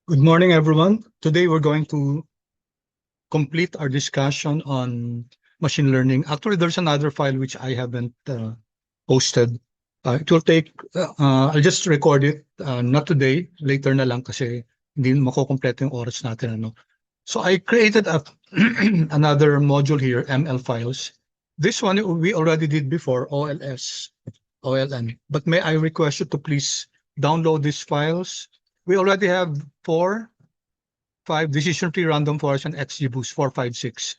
Good morning, everyone. Today we're going to complete our discussion on machine learning. Actually, there's another file which I haven't posted. It will take, I'll just record it, not today, later na lang kasi hindi makukompleto yung oras natin. Ano. So I created another module here, ML files. This one we already did before, OLM. But may I request you to please download these files. We already have five decision tree random forest and XGBoost 456.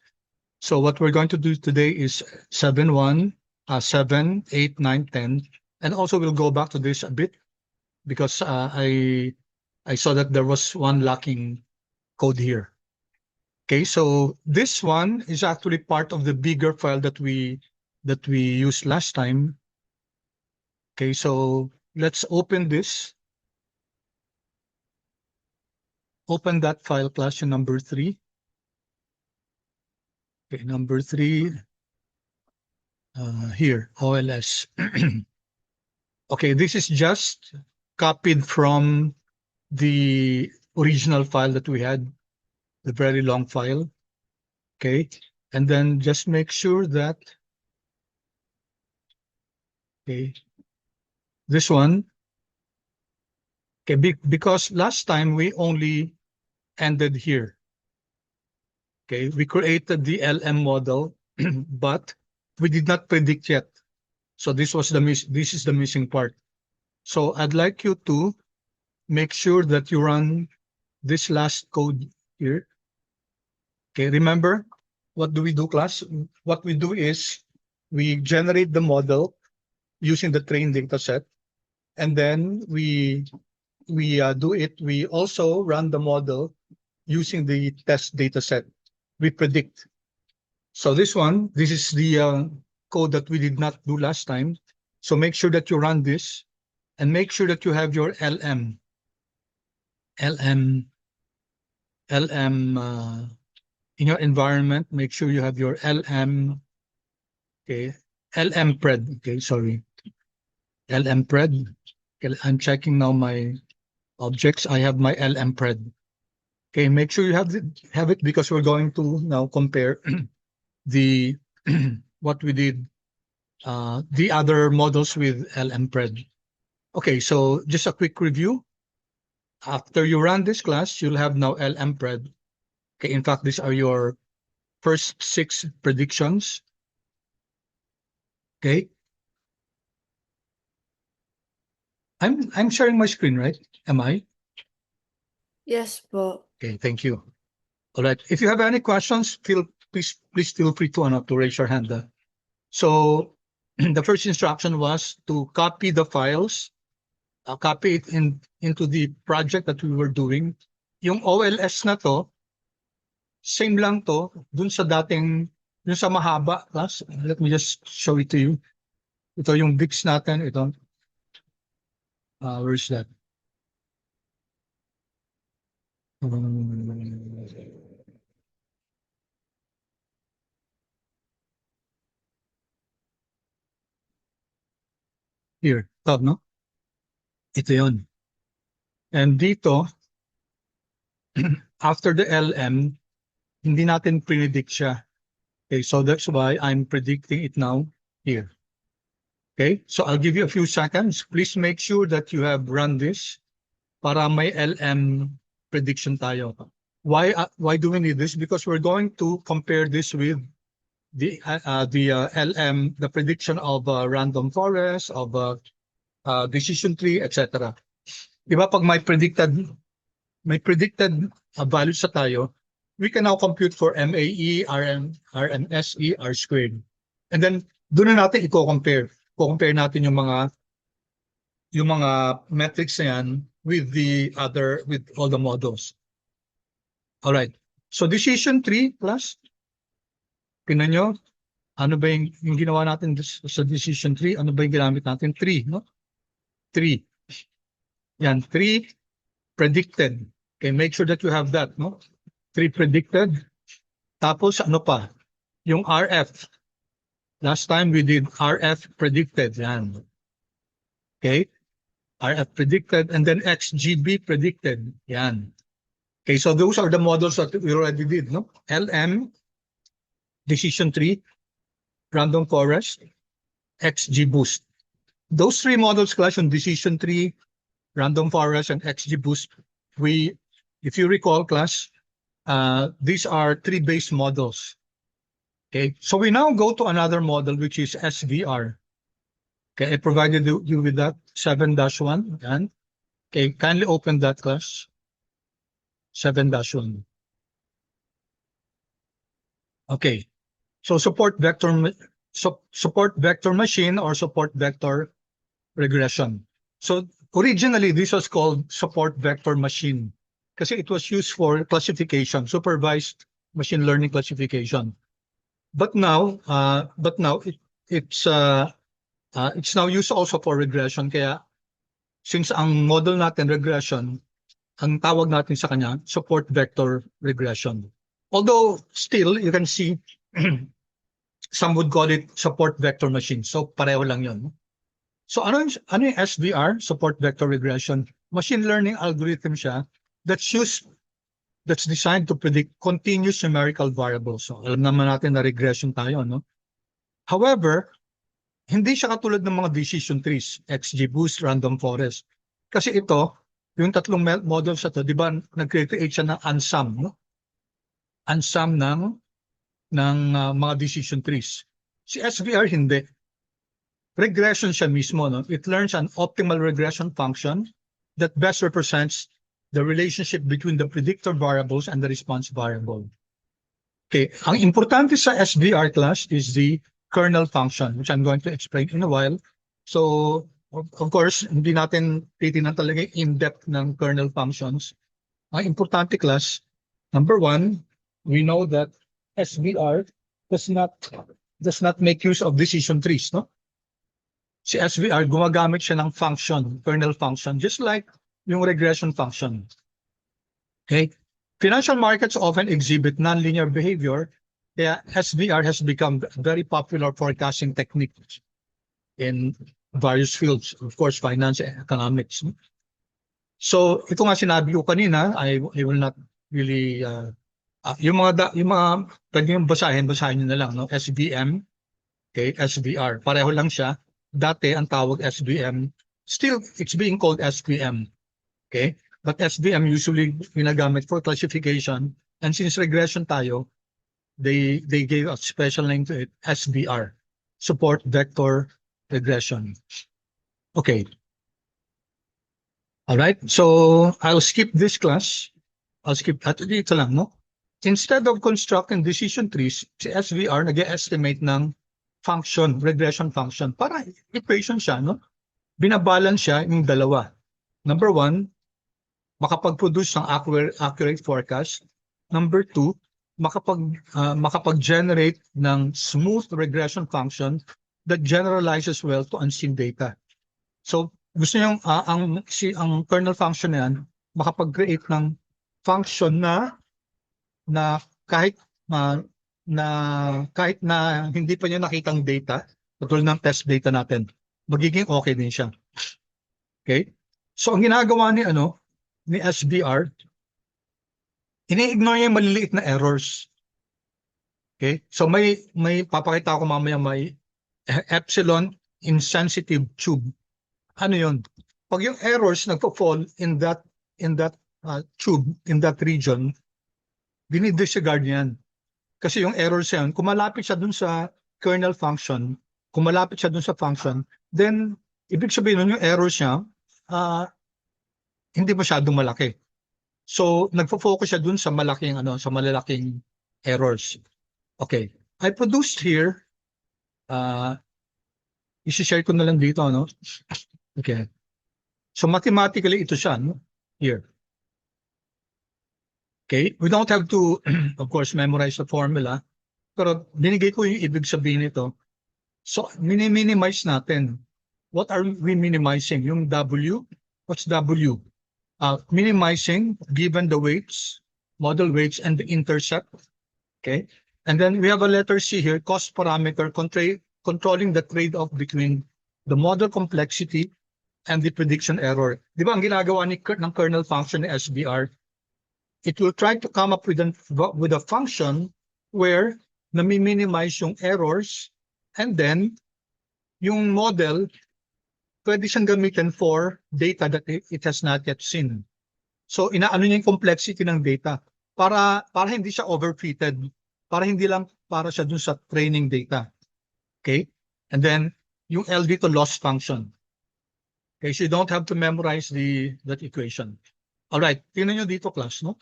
So what we're going to do today is 7.1, 7, 8, 9, 10. And also we'll go back to this a bit because I saw that there was one lacking code here. Okay, so this one is actually part of the bigger file that we used last time. Okay, so let's open this. Open that file class to number 3. Okay, number 3 here, OLS. Okay, this is just copied from the original file that we had, the very long file. Okay, and then just make sure that, okay, this one, okay, because last time we only ended here. Okay, we created the LM model, but we did not predict yet. So this is the missing part. So I'd like you to make sure that you run this last code here. Okay, remember, what do we do, class? What we do is we generate the model using the trained data set, and then we also run the model using the test data set. We predict. So this is the code that we did not do last time. So make sure that you run this and make sure that you have your LM in your environment. Make sure you have your LM. Okay, LM pred. Okay, sorry, LM pred. Okay, I'm checking now my objects. I have my LM pred. Okay, make sure you have it because we're going to now compare the what we did, the other models with LM pred. Okay, so just a quick review. After you run this class, you'll have now LM pred. Okay, in fact, these are your first 6 predictions. Okay, I'm sharing my screen, right? Am I? Yes po. Okay, thank you. All right. If you have any questions, please feel free to raise your hand. So the first instruction was to copy the files, copy it into the project that we were doing. Yung OLS na to, same lang to dun sa dating, dun sa mahaba class. Let me just show it to you. Ito yung VIX natin. Ito. Where's that? Here. Ito, no? Ito yun. And dito, after the LM, hindi natin predict siya. Okay, so that's why I'm predicting it now here. Okay, so I'll give you a few seconds. Please make sure that you have run this para may LM prediction tayo. Why do we need this? Because we're going to compare this with the LM, the prediction of random forest, of decision tree, etc. Diba pag may predicted values sa tayo, we can now compute for MAE, RMSE, R squared. And then doon na natin i-compare. Compare natin yung mga metrics na yan with all the models. All right. So decision tree plus, tingnan nyo, ano ba yung ginawa natin sa decision tree? Ano ba yung ginamit natin? 3, no? 3. Yan, 3 predicted. Okay, make sure that you have that, no? 3 predicted. Tapos ano pa? Yung RF. Last time we did RF predicted. Yan. Okay? RF predicted and then XGB predicted. Yan. Okay, so those are the models that we already did, no? LM, decision tree, random forest, XGBoost. Those three models, class, on decision tree, random forest, and XGBoost, if you recall, class, these are tree-based models. Okay, so we now go to another model, which is SVR. Okay, I provided you with that 7-1, and okay, kindly open that, class. 7-1. Okay, so support vector machine or support vector regression. So originally this was called support vector machine kasi it was used for classification, supervised machine learning classification. But now it's now used also for regression. Kaya since ang model natin regression, ang tawag natin sa kanya support vector regression. Although still you can see some would call it support vector machine. So pareho lang 'yon. So ano yung SVR, support vector regression? Machine learning algorithm siya that's designed to predict continuous numerical variables. So alam naman natin na regression tayo, no? However, hindi siya katulad ng mga decision trees, XGBoost, random forest. Kasi ito, yung tatlong models sa to, di ba, nag-create siya ng unsum, no? Unsum ng mga decision trees. Si SVR hindi. Regression siya mismo, no? It learns an optimal regression function that best represents the relationship between the predictor variables and the response variable. Okay, ang importante sa SVR, class, is the kernel function, which I'm going to explain in a while. So, of course, hindi natin titignan talaga in-depth ng kernel functions. Ang importante, class, number one, we know that SVR does not make use of decision trees, no? Si SVR, gumagamit siya ng function, kernel function, just like yung regression function. Okay? Financial markets often exhibit nonlinear behavior, kaya SVR has become a very popular forecasting technique in various fields, of course, finance and economics. So, ito nga sinabi ko kanina, I will not really, yung mga pwede yung basahin nyo na lang, no? SVM, okay, SVR, pareho lang siya. Dati, ang tawag SVM, still, it's being called SVM, okay? But SVM usually ginagamit for classification, and since regression tayo, they gave a special name to it, SVR, support vector regression. Okay. All right, so I'll skip this class. Ito lang, no? Instead of constructing decision trees, si SVR nag-estimate ng function, regression function. Para equation siya, no? Binabalance siya yung dalawa. Number one, makapag-produce ng accurate forecast. Number two, makapag-generate ng smooth regression function that generalizes well to unseen data. So, gusto niyang ang kernel function na yan, makapag-create ng function na kahit na hindi pa niya nakitang data, katulad ng test data natin, magiging okay din siya. Okay? So, ang ginagawa ni SVR, ini-ignore niya yung maliliit na errors. Okay? So, may papakita ko mamaya, may epsilon insensitive tube. Ano yun? Pag yung errors nagpo-fall in that tube, in that region, dinidisregard niyan. Kasi yung errors yan, kung malapit siya dun sa kernel function, kung malapit siya dun sa function, then, ibig sabihin nun yung errors niya, hindi masyadong malaki. So, nagfo-focus siya dun sa malalaking errors. Okay. I produced here, isi-share ko na lang dito, no? Okay. So, mathematically, ito siya, no? Here. Okay. We don't have to, of course, memorize the formula. Pero, binigay ko yung ibig sabihin nito. So, minimize natin. What are we minimizing? Yung W? What's W? Minimizing given the weights, model weights, and the intercept. Okay. And then we have a letter C here, cost parameter, controlling the trade-off between the model complexity and the prediction error. Di ba ang ginagawa ng kernel function ni SVR, it will try to come up with a function where nami-minimize yung errors, and then yung model pwede siyang gamitin for data that it has not yet seen. So inaano niya yung complexity ng data para hindi siya overfitted, para hindi lang para siya dun sa training data. Okay? And then yung LD to loss function. Okay, so you don't have to memorize that equation. All right, tingnan niyo dito class, no?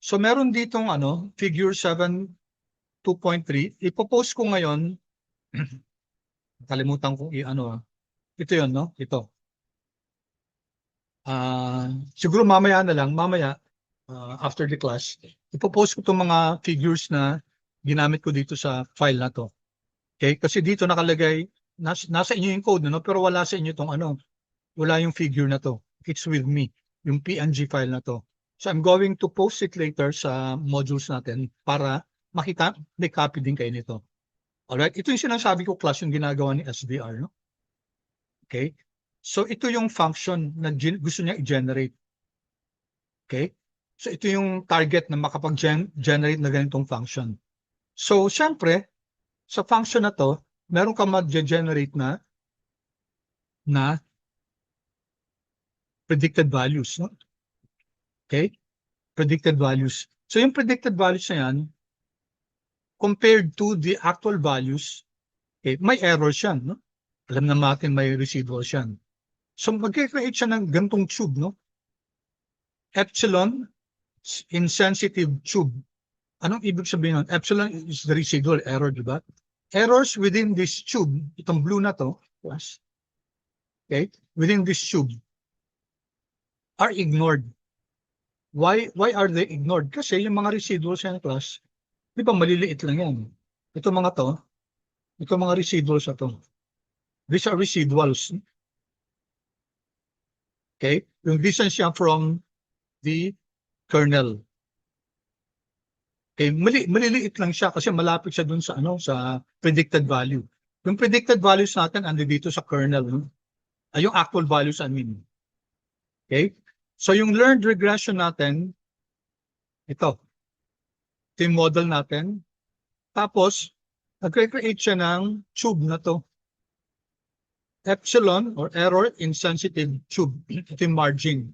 So meron ditong figure 7 2.3. Ipo-post ko ngayon. Kalimutan ko ito 'yon, no? Ito. Siguro mamaya na lang, after the class, ipo-post ko 'tong mga figures na ginamit ko dito sa file na 'to. Okay? Kasi dito nakalagay nasa inyo yung code, no? Pero wala sa inyo tong wala yung figure na 'to. It's with me, yung PNG file na 'to. So I'm going to post it later sa modules natin para makita, may copy din kayo nito. Alright, ito yung sinasabi ko class, yung ginagawa ni SVR, no? Okay? So ito yung function na gusto niya i-generate. Okay? So ito yung target na makapag-generate na ganitong function. So syempre, sa function na to, meron ka mag-generate na predicted values, no? Okay? Predicted values. So yung predicted values na yan, compared to the actual values, okay, may errors yan, no? Alam na natin may residuals yan. So mag-create siya ng gantong tube, no? Epsilon insensitive tube. Anong ibig sabihin nun? Epsilon is the residual error, di ba? Errors within this tube, itong blue na to, okay, within this tube, are ignored. Why are they ignored? Kasi yung mga residuals yan, class, di ba maliliit lang yan. Ito mga residuals na to. These are residuals. Okay? Yung distance siya from the kernel. Okay, maliliit lang siya kasi malapit siya dun sa sa predicted value. Yung predicted values natin ando dito sa kernel, yung actual values I mean. Okay? So yung learned regression natin, ito yung model natin. Tapos nag-create siya ng tube na to. Epsilon or error insensitive tube. Ito yung margin.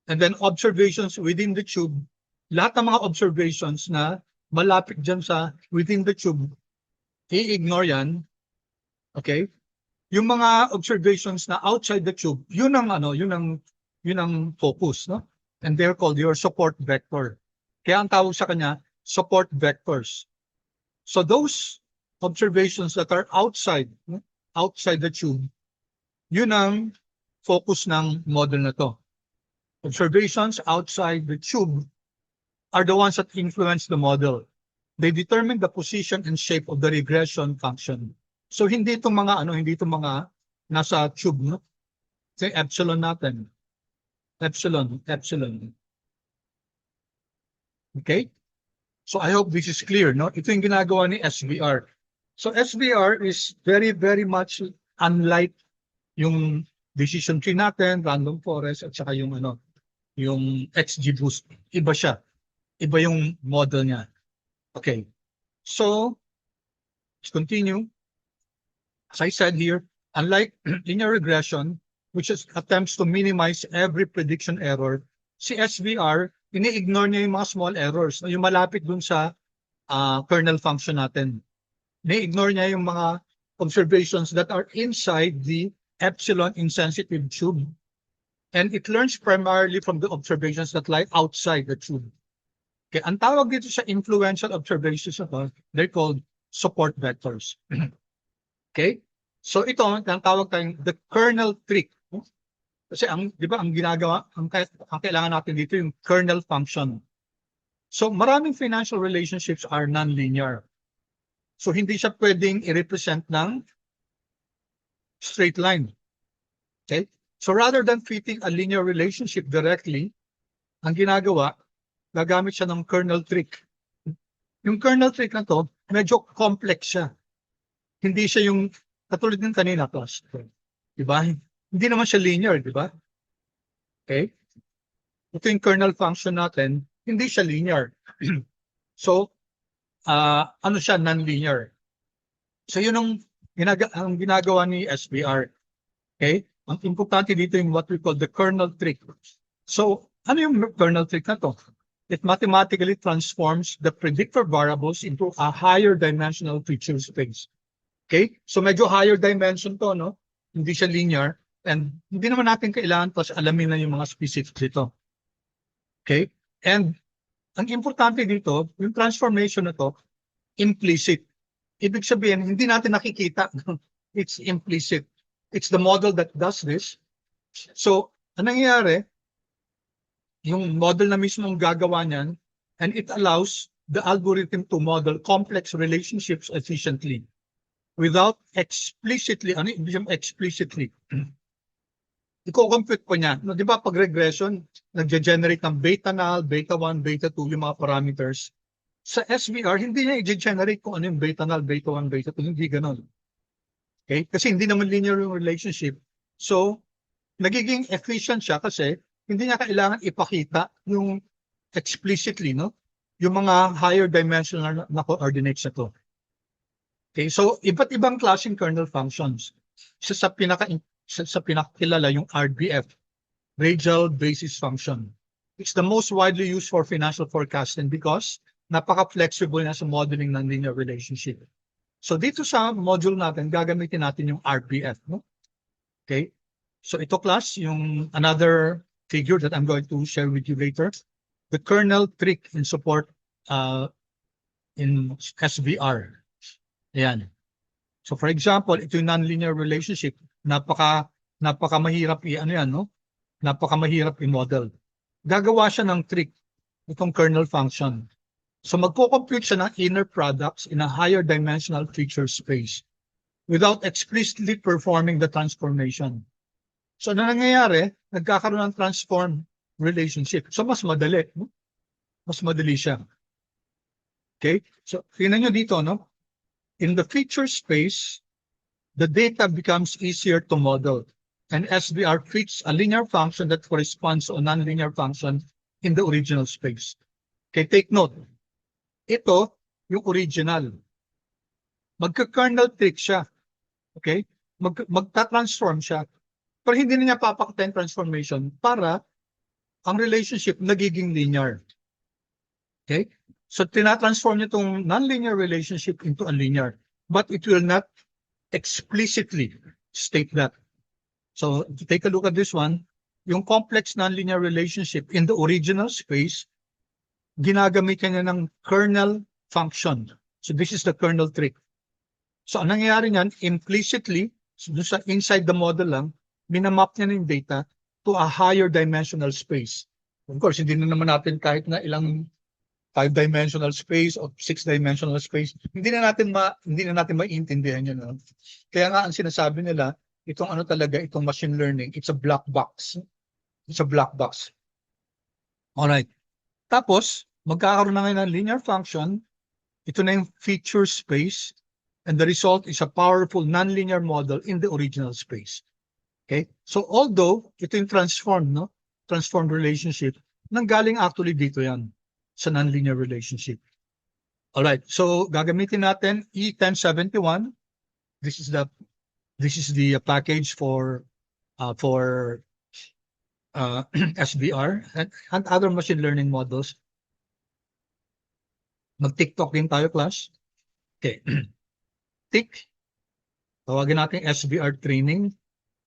And then observations within the tube. Lahat ng mga observations na malapit dyan sa within the tube, i-ignore yan. Okay? Yung mga observations na outside the tube, yun ang focus, no? And they're called your support vector. Kaya ang tawag sa kanya, support vectors. So those observations that are outside the tube, yun ang focus ng model na to. Observations outside the tube are the ones that influence the model. They determine the position and shape of the regression function. So hindi itong mga nasa tube, no? Say epsilon natin. Epsilon. Okay? So I hope this is clear, no? Ito yung ginagawa ni SVR. So SVR is very, very much unlike yung decision tree natin, random forest, at saka yung XGBoost. Iba siya. Iba yung model niya. Okay. So, let's continue. As I said here, unlike linear regression, which attempts to minimize every prediction error, si SVR, ini-ignore niya yung mga small errors, yung malapit dun sa kernel function natin. Ini-ignore niya yung mga observations that are inside the epsilon insensitive tube. And it learns primarily from the observations that lie outside the tube. Okay, ang tawag dito sa influential observations na to, they're called support vectors. Okay? So ito, ang tawag tayong the kernel trick. Kasi di ba, ang kailangan natin dito yung kernel function. So maraming financial relationships are non-linear. So hindi siya pwedeng i-represent ng straight line. Okay? So rather than fitting a linear relationship directly, ang ginagawa, gagamit siya ng kernel trick. Yung kernel trick na to, medyo complex siya. Hindi siya yung katulad ng kanina, class. Diba? Hindi naman siya linear, diba? Okay? Ito yung kernel function natin. hindi siya linear. So, ano siya, non-linear. So, yun ang ginagawa ni SBR. Okay? Ang importante dito yung what we call the kernel trick. So, ano yung kernel trick na to? It mathematically transforms the predictor variables into a higher dimensional feature space. Okay? So, medyo higher dimension to, no? Hindi siya linear. And hindi naman natin kailangan plus alamin na yung mga specifics dito. Okay? And ang importante dito, yung transformation na to, implicit. Ibig sabihin, hindi natin nakikita. It's implicit. It's the model that does this. So, anong nangyayari? Yung model na mismo ang gagawa niyan, and it allows the algorithm to model complex relationships efficiently without explicitly, ano yung explicitly? Iko-compute ko niya. No, di ba pag regression, nagge-generate ng beta null, beta 1, beta 2, yung mga parameters. Sa SVR, hindi niya i-generate kung ano yung beta null, beta 1, beta 2, hindi ganun. Okay? Kasi hindi naman linear yung relationship. So, nagiging efficient siya kasi hindi niya kailangan ipakita yung explicitly, no? Yung mga higher dimensional na coordinates na to. Okay, so iba't ibang klaseng kernel functions. Sa pinakakilala yung RBF, Radial Basis Function. It's the most widely used for financial forecasting because napaka-flexible na sa modeling ng linear relationship. So dito sa module natin, gagamitin natin yung RBF, no? Okay? So ito class, yung another figure that I'm going to share with you later. The kernel trick in support in SVR. Ayan. So for example, ito yung nonlinear relationship. Napaka mahirap ano yan, no? Napaka mahirap i-model. Gagawa siya ng trick, itong kernel function. So magko-compute siya ng inner products in a higher dimensional feature space without explicitly performing the transformation. So ano nangyayari? Nagkakaroon ng transform relationship. So mas madali. No? Mas madali siya. Okay? So tingnan nyo dito, no? In the feature space, the data becomes easier to model. And SVR treats a linear function that corresponds to a nonlinear function in the original space. Okay, take note. Ito, yung original. Magka-kernel trick siya. Okay? Magta-transform siya. Pero hindi na niya papakita yung transformation para ang relationship nagiging linear. Okay? So, tinatransform niya itong nonlinear relationship into a linear. But it will not explicitly state that. So, to take a look at this one, yung complex nonlinear relationship in the original space, ginagamit niya ng kernel function. So, this is the kernel trick. So, ang nangyayari niyan, implicitly, so sa inside the model lang, minamap niya yung data to a higher dimensional space. Of course, hindi na naman natin kahit na ilang 5-dimensional space or 6-dimensional space, hindi na natin maiintindihan yun. No? Kaya nga ang sinasabi nila, itong ano talaga, itong machine learning, it's a black box. It's a black box. Alright. Tapos, magkakaroon na ngayon ng linear function, ito na yung feature space, and the result is a powerful nonlinear model in the original space. Okay? So although ito yung transformed relationship, nanggaling actually dito yan sa nonlinear relationship. Alright, so gagamitin natin E1071. This is the package for SVR and other machine learning models. Mag-TikTok din tayo, class. Okay. Tick. Tawagin natin SVR training.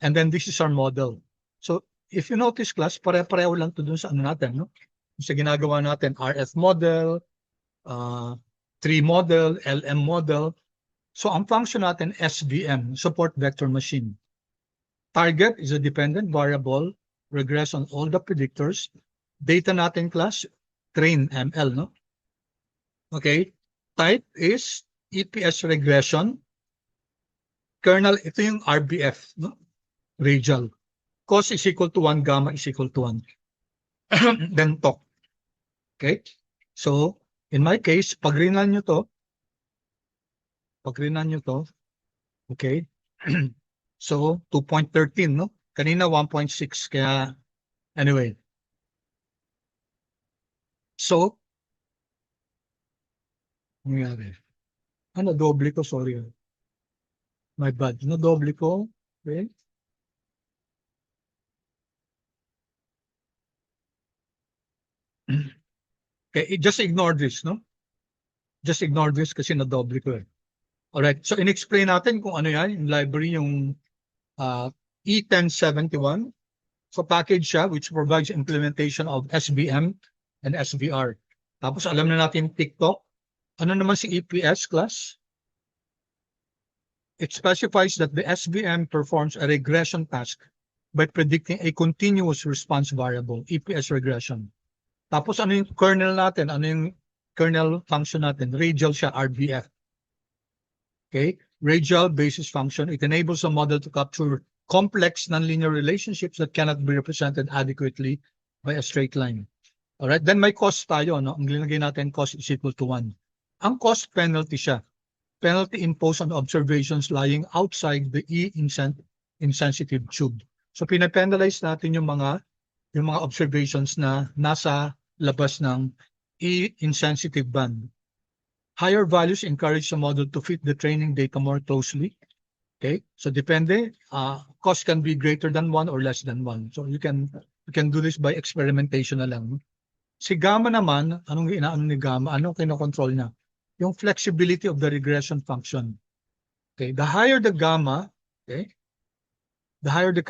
And then this is our model. So if you notice, class, pare-pareho lang to dun sa ano natin, no? Sa ginagawa natin, RF model, tree model, LM model. So ang function natin, SVM, support vector machine. Target is a dependent variable, regress on all the predictors. Data natin, class, train ML, no? Okay. Type is EPS regression. Kernel, ito yung RBF, no? Radial. Cos is equal to 1, gamma is equal to 1. Then talk. Okay? So, in my case, pag-rinan nyo to, okay? So, 2.13, no? Kanina, 1.6. Kaya, anyway. So, nangyari. Doble ko, sorry. My bad. Doble ko. Okay. Okay, just ignore this, no? Just ignore this kasi doble ko eh. Alright, so in-explain natin kung ano yan, yung library, yung E1071. So package siya which provides implementation of SVM and SVR. Tapos alam na natin TikTok. Ano naman si EPS class? It specifies that the SVM performs a regression task by predicting a continuous response variable, EPS regression. Tapos ano yung kernel natin? Ano yung kernel function natin? Radial siya, RBF. Okay? Radial basis function. It enables a model to capture complex nonlinear relationships that cannot be represented adequately by a straight line. Alright? Then may cost tayo. No? Ang linagay natin, cost is equal to 1. Ang cost penalty siya. Penalty imposed on observations lying outside the E-insensitive tube. So pinapenalize natin yung mga observations na nasa labas ng E-insensitive band. Higher values encourage the model to fit the training data more closely. Okay, so depende. Cost can be greater than 1 or less than 1. So you can do this by experimentation na lang. Si gamma naman, anong inaano ni gamma? Anong kinokontrol niya? Yung flexibility of the regression function. Okay, the higher the gamma, okay, the higher the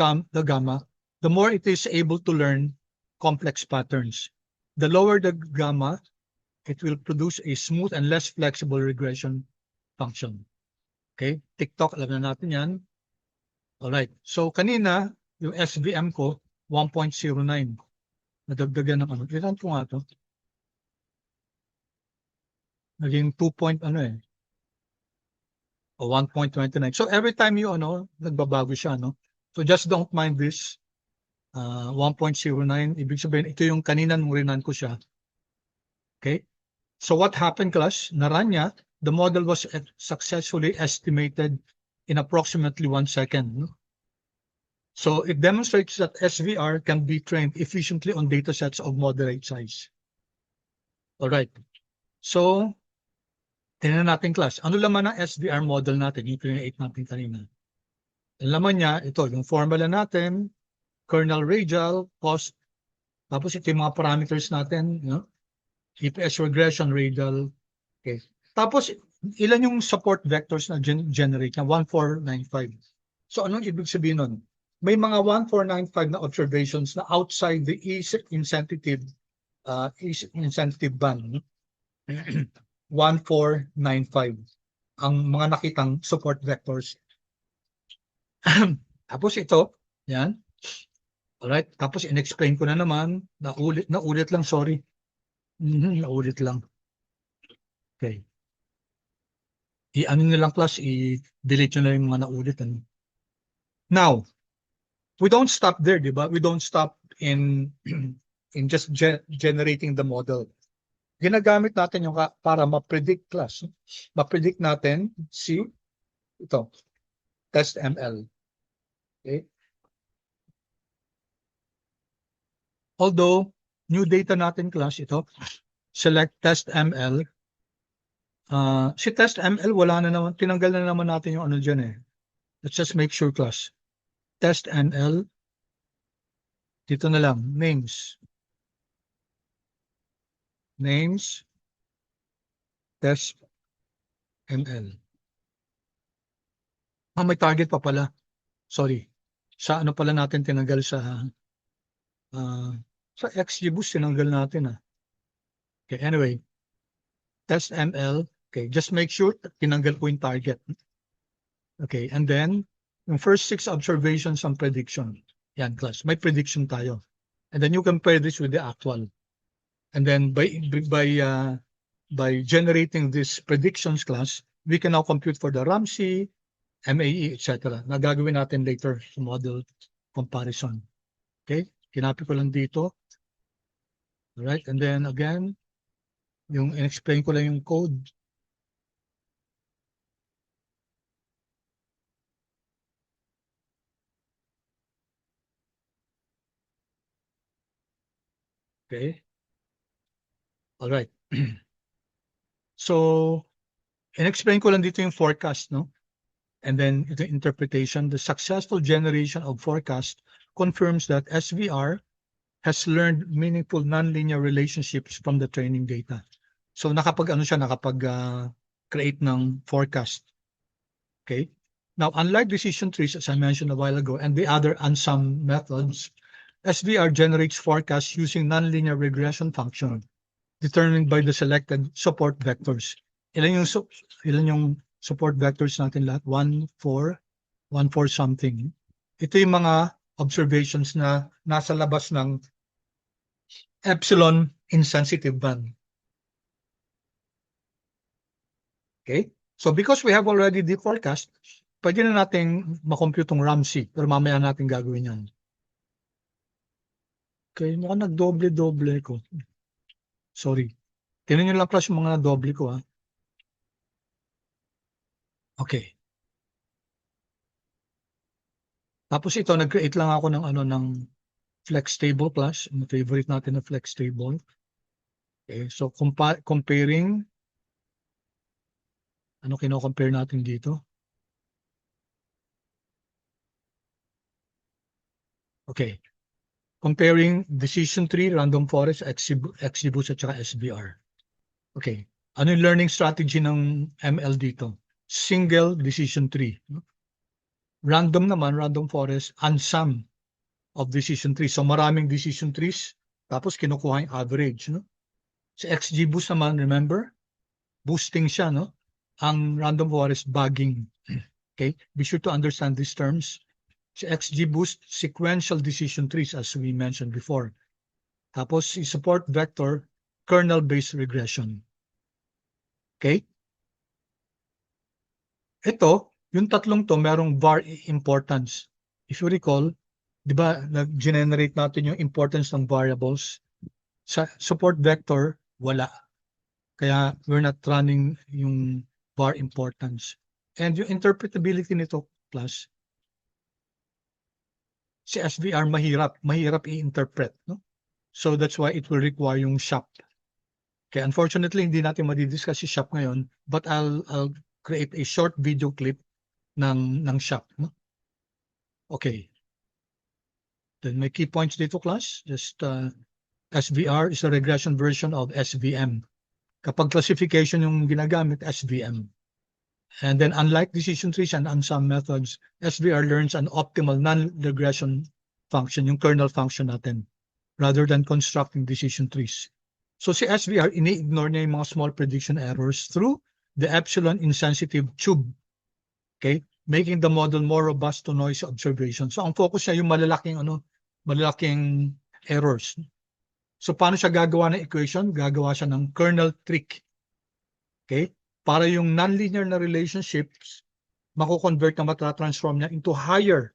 gamma, the more it is able to learn complex patterns. The lower the gamma, it will produce a smooth and less flexible regression function. Okay, TikTok, alam na natin yan. Alright, so kanina, yung SVM ko, 1.09. Nadagdagan ng ano. Ilan ko nga to? Naging 2 point ano eh. O 1.29. So every time you nagbabago siya, no? So just don't mind this. 1.09. Ibig sabihin, ito yung kanina nung rinan ko siya. Okay? So what happened, class? Naran niya, the model was successfully estimated in approximately 1 second. No? So it demonstrates that SVR can be trained efficiently on datasets of moderate size. All right. So, tingnan natin, class. Ano laman ng SVR model natin? Yung create natin kanina. Ang laman niya, ito, yung formula natin, kernel radial, cost, tapos ito yung mga parameters natin, EPS regression radial. Okay. Tapos, ilan yung support vectors na generate na 1495. So, anong ibig sabihin nun? May mga 1495 na observations na outside the insensitive band. 1495 ang mga nakitang support vectors. Tapos ito, yan. Alright, tapos in-explain ko na naman, naulit lang, sorry. Naulit lang. Okay. I-ano nyo lang, class, i-delete nyo na yung mga naulit. Now, we don't stop there, di ba? We don't stop in just generating the model. Ginagamit natin yung para ma-predict, class. Ma-predict natin si ito, TestML. Okay? Although, new data natin, class, ito, select TestML. Si TestML, wala na naman, tinanggal na naman natin yung ano dyan eh. Let's just make sure, class. TestML, dito na lang, names. Names, TestML. May target pa pala. Sorry. Sa ano pala natin tinanggal sa XGBoost tinanggal natin. Okay, anyway. TestML. Okay, just make sure tinanggal ko yung target. Okay, and then yung first 6 observations and prediction. Yan, class. May prediction tayo. And then you compare this with the actual. And then by generating this predictions, class, we can now compute for the Ramsey, MAE, etc. na gagawin natin later sa model comparison. Okay? Kinapit ko lang dito. Alright, and then again, yung in-explain ko lang yung code. Okay? Alright. So, in-explain ko lang dito yung forecast, no? And then the interpretation. The successful generation of forecast confirms that SVR has learned meaningful nonlinear relationships from the training data. So create ng forecast. Okay. Now, unlike decision trees, as I mentioned a while ago, and the other unsum methods, SVR generates forecasts using nonlinear regression function determined by the selected support vectors. Ilan yung support vectors natin lahat? 1, 4, 1, 4 something. Ito yung mga observations na nasa labas ng epsilon insensitive band. Okay? So because we have already the forecast, pwede na nating makompute yung Ramsey, pero mamaya natin gagawin yan. Okay, mukhang nagdoble-doble ko. Sorry. Tingnan nyo lang class yung mga doble ko, ha. Okay. Tapos ito, nag-create lang ako ng flex table class. Yung favorite natin na flex table. Okay, so comparing, ano kino-compare natin dito? Okay. Comparing decision tree, random forest, XGBoost at saka SVR. Okay. Ano yung learning strategy ng ML dito? Single decision tree. Random naman, random forest, unsum of decision trees. So maraming decision trees, tapos kinukuha yung average. No? Sa XGBoost naman, remember? Boosting siya, no? Ang random forest, bagging. Okay? Be sure to understand these terms. Sa XGBoost, sequential decision trees, as we mentioned before. Tapos, si support vector, kernel-based regression. Okay? Ito, yung tatlong to, merong var importance. If you recall, di ba, nag-generate natin yung importance ng variables. Sa support vector, wala. Kaya we're not running yung var importance. And yung interpretability nito, plus, si SVR mahirap i-interpret. No? So that's why it will require yung SHAP. Okay, unfortunately, hindi natin madidiscuss si SHAP ngayon, but I'll create a short video clip ng SHAP. No? Okay. Then my key points dito, class. Just SVR is a regression version of SVM. Kapag classification yung ginagamit, SVM. And then unlike decision trees and unsum methods, SVR learns an optimal non-regression function, yung kernel function natin, rather than constructing decision trees. So si SVR, ini-ignore niya yung mga small prediction errors through the epsilon insensitive tube. Okay? Making the model more robust to noise observation. So ang focus niya yung malalaking errors. So paano siya gagawa ng equation? Gagawa siya ng kernel trick. Okay? Para yung nonlinear na relationships, mako-convert na matatransform niya into higher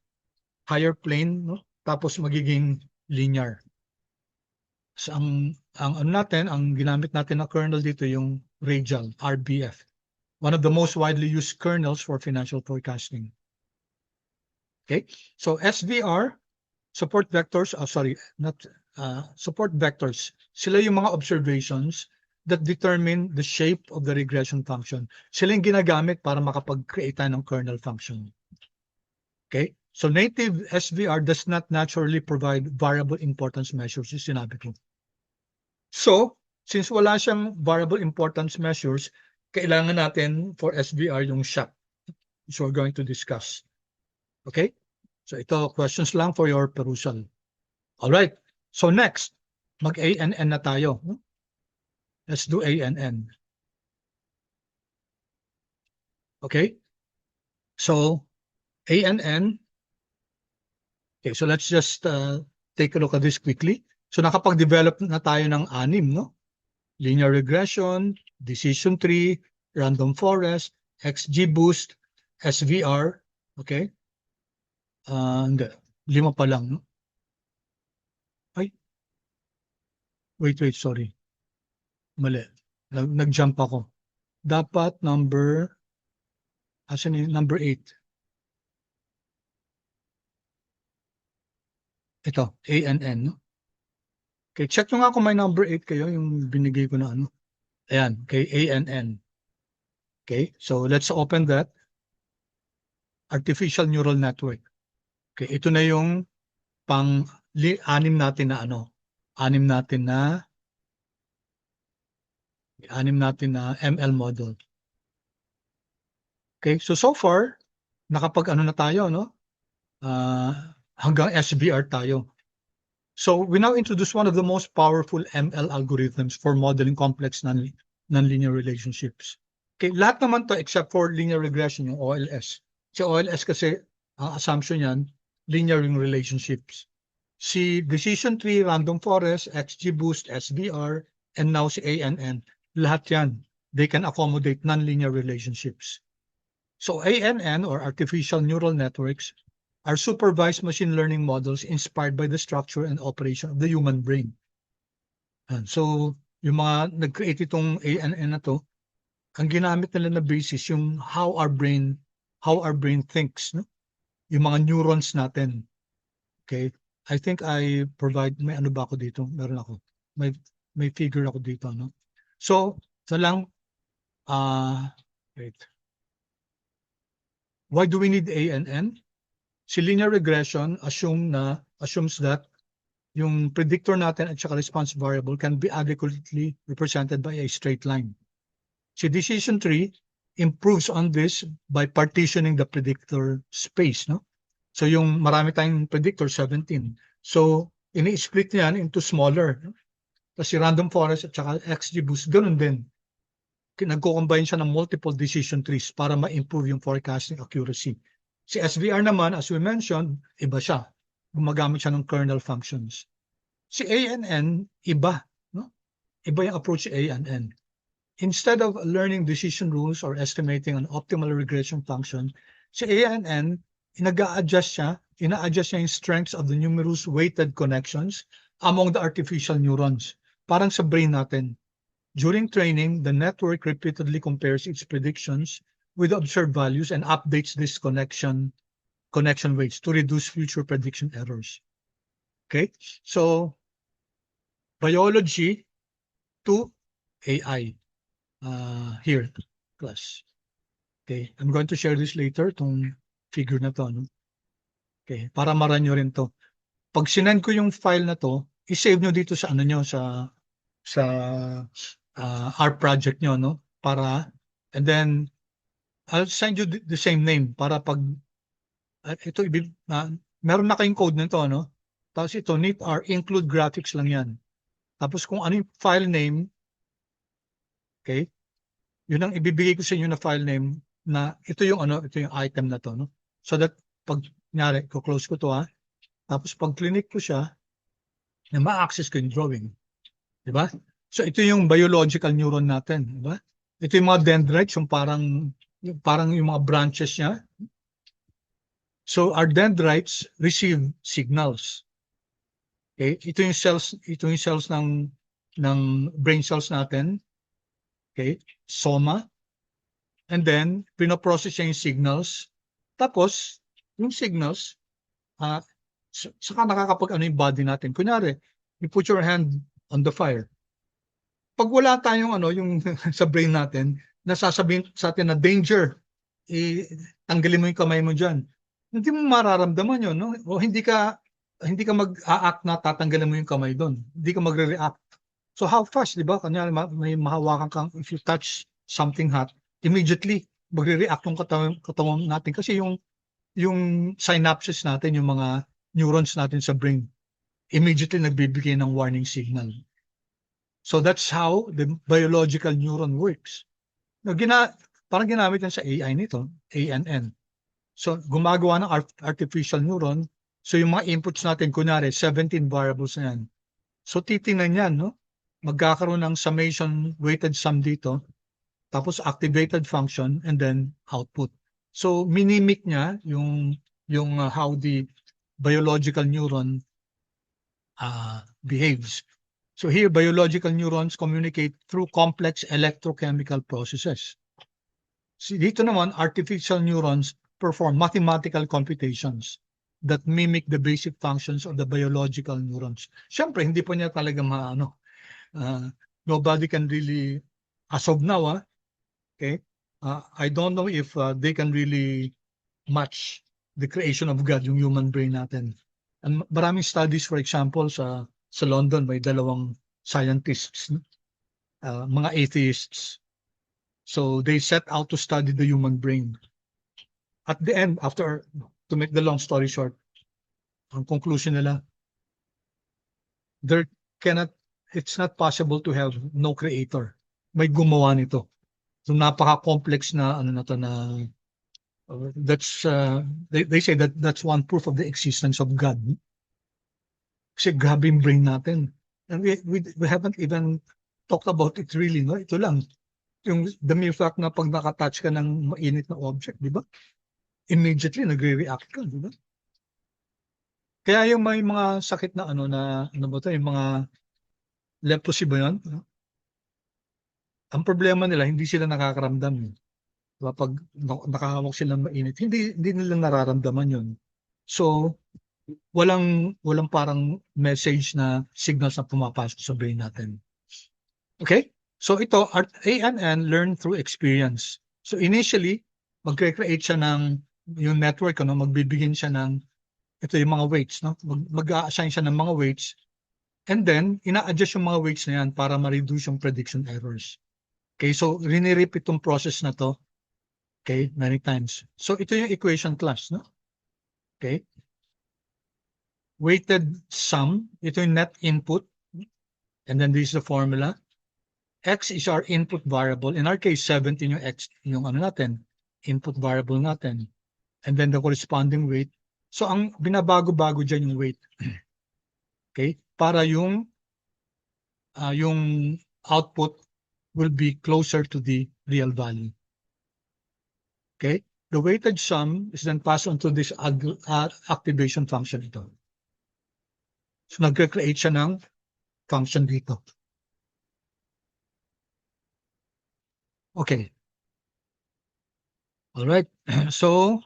plane, no? Tapos magiging linear. So ang ginamit natin na kernel dito yung radial, RBF. One of the most widely used kernels for financial forecasting. Okay? So SVR, support vectors, support vectors. Sila yung mga observations that determine the shape of the regression function. Sila yung ginagamit para makapag-create tayo ng kernel function. Okay? So native SVR does not naturally provide variable importance measures, yung sinabi ko. So, since wala siyang variable importance measures, kailangan natin for SVR yung SHAP. So we're going to discuss. Okay? So ito, questions lang for your perusal. Alright. So next, mag-ANN na tayo. Let's do ANN. Okay? So, ANN. Okay, so let's just take a look at this quickly. So nakapag-develop na tayo ng 6, no? Linear regression, decision tree, random forest, XGBoost, SVR. Okay? Hindi. 5 pa lang, no? Ay. Wait, sorry. Mali. Nag-jump ako. Dapat number 8. Ito, ANN, no? Okay, check nyo nga kung may number 8 kayo, yung binigay ko na ano. Ayan, okay, ANN. Okay, so let's open that. Artificial neural network. Okay, ito na yung anim natin na ano. Anim natin na ML model. Okay, so far, nakapag ano na tayo, no? Hanggang SBR tayo. So we now introduce one of the most powerful ML algorithms for modeling complex nonlinear relationships. Okay, lahat naman to except for linear regression, yung OLS. Si OLS kasi, ang assumption yan, linear yung relationships. Si decision tree, random forest, XGBoost, SBR, and now si ANN, lahat yan, they can accommodate nonlinear relationships. So ANN, or artificial neural networks, are supervised machine learning models inspired by the structure and operation of the human brain. And so, yung mga nag-create itong ANN na to, ang ginamit nila na basis yung how our brain thinks, no? Yung mga neurons natin. Okay? I think I provide, may ano ba ako dito? Meron ako. May figure ako dito, no? So, ito lang, wait. Why do we need ANN? Si linear regression assumes that yung predictor natin at saka response variable can be adequately represented by a straight line. Si decision tree improves on this by partitioning the predictor space, no? So yung marami tayong predictor, 17. So ini-split niyan into smaller. No? Kasi random forest at saka XGBoost, ganun din. Nagko-combine siya ng multiple decision trees para ma-improve yung forecasting accuracy. Si SVR naman, as we mentioned, iba siya. Gumagamit siya ng kernel functions. Si ANN, iba. No? Iba yung approach si ANN. Instead of learning decision rules or estimating an optimal regression function, si ANN, ina-adjust niya yung strengths of the numerous weighted connections among the artificial neurons. Parang sa brain natin. During training, the network repeatedly compares its predictions with observed values and updates this connection weights to reduce future prediction errors. Okay, so biology to AI. Here, class. Okay, I'm going to share this later, itong figure na to. No? Okay, para maran nyo rin to. Pag sinend ko yung file na to, i-save nyo dito sa ano nyo, sa our project nyo, no? Para, and then, I'll send you the same name para pag, ito, meron na kayong code nito, no? Tapos ito, need are include graphics lang yan. Tapos kung ano yung file name, okay? Yun ang ibibigay ko sa inyo na file name na ito yung item na to, no? So that pag nyari, close ko to tapos pag click ko siya, na ma-access ko yung drawing. Di ba? So ito yung biological neuron natin, di ba? Ito yung mga dendrites, yung parang yung mga branches niya. So our dendrites receive signals. Okay? Ito yung cells ng brain cells natin. Okay? Soma. And then, pinoprocess niya yung signals. Tapos, yung signals, saka nakakapag yung body natin. Kunyari, you put your hand on the fire. Pag wala tayong yung sa brain natin, nasasabihin sa atin na danger, tanggalin mo yung kamay mo dyan. Hindi mo mararamdaman yun, no? O hindi ka mag-a-act na tatanggalin mo yung kamay doon. Hindi ka magre-react. So how fast, di ba? Kanya may mahawakan kang, if you touch something hot, immediately magre-react yung katawan natin kasi yung synapses natin, yung mga neurons natin sa brain, immediately nagbibigay ng warning signal. So that's how the biological neuron works. Parang ginamit yan sa AI nito, ANN. So gumagawa ng artificial neuron. So yung mga inputs natin, kunyari, 17 variables na yan. So titingnan yan, no? Magkakaroon ng summation weighted sum dito, tapos activated function, and then output. So minimic niya yung how the biological neuron behaves. So here, biological neurons communicate through complex electrochemical processes. So dito naman, artificial neurons perform mathematical computations that mimic the basic functions of the biological neurons. Siyempre, hindi pa niya talaga maano. Nobody can really, as of now, okay, I don't know if they can really match the creation of God, yung human brain natin. And maraming studies, for example, sa London, may dalawang scientists, mga atheists. So they set out to study the human brain. At the end, after, to make the long story short, ang conclusion nila, it's not possible to have no creator. May gumawa nito. So napaka-complex na ano na to na they say that that's one proof of the existence of God. Kasi grabe yung brain natin. And we haven't even talked about it really, no? Ito lang. Yung the mere fact na pag nakatouch ka ng mainit na object, di ba? Immediately nagre-react ka, di ba? Kaya yung may mga sakit na ano ba to, yung mga leprosy ba yun? Ang problema nila, hindi sila nakakaramdam. Diba? Pag nakahawak sila ng mainit, hindi nila nararamdaman yun. So, walang parang message na signals na pumapasok sa brain natin. Okay? So ito, ANN learn through experience. So initially, magkre-create siya ng yung network, magbibigyan siya ng ito yung mga weights, no? Mag-a-assign siya ng mga weights, and then ina-adjust yung mga weights na yan para ma-reduce yung prediction errors. Okay, so rini-repeat itong process na to, okay, many times. So ito yung equation class, no? Okay. Weighted sum, ito yung net input, and then this is the formula. X is our input variable. In our case, 17 yung X, yung ano natin, input variable natin. And then the corresponding weight. So ang binabago-bago dyan yung weight. Okay? Para yung output will be closer to the real value. Okay? The weighted sum is then passed on to this activation function ito. So nagre-create siya ng function dito. Okay. All right. So,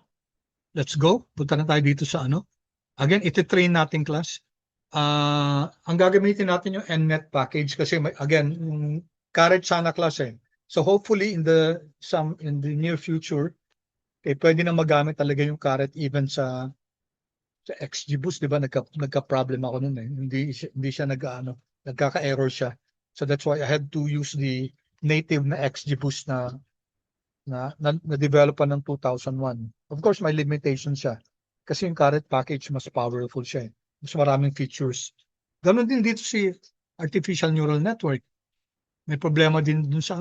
let's go. Punta na tayo dito sa ano. Again, iti-train natin class. Ang gagamitin natin yung NNet package kasi again, current sana class eh. So hopefully in the near future, pwede na magamit talaga yung current even sa XGBoost, di ba? Nagka-problem ako nun eh. Hindi siya nagkaka-error siya. So that's why I had to use the native na XGBoost na develop ng 2001. Of course, may limitation siya. Kasi yung current package, mas powerful siya. Mas maraming features. Ganon din dito si artificial neural network. May problema din dun sa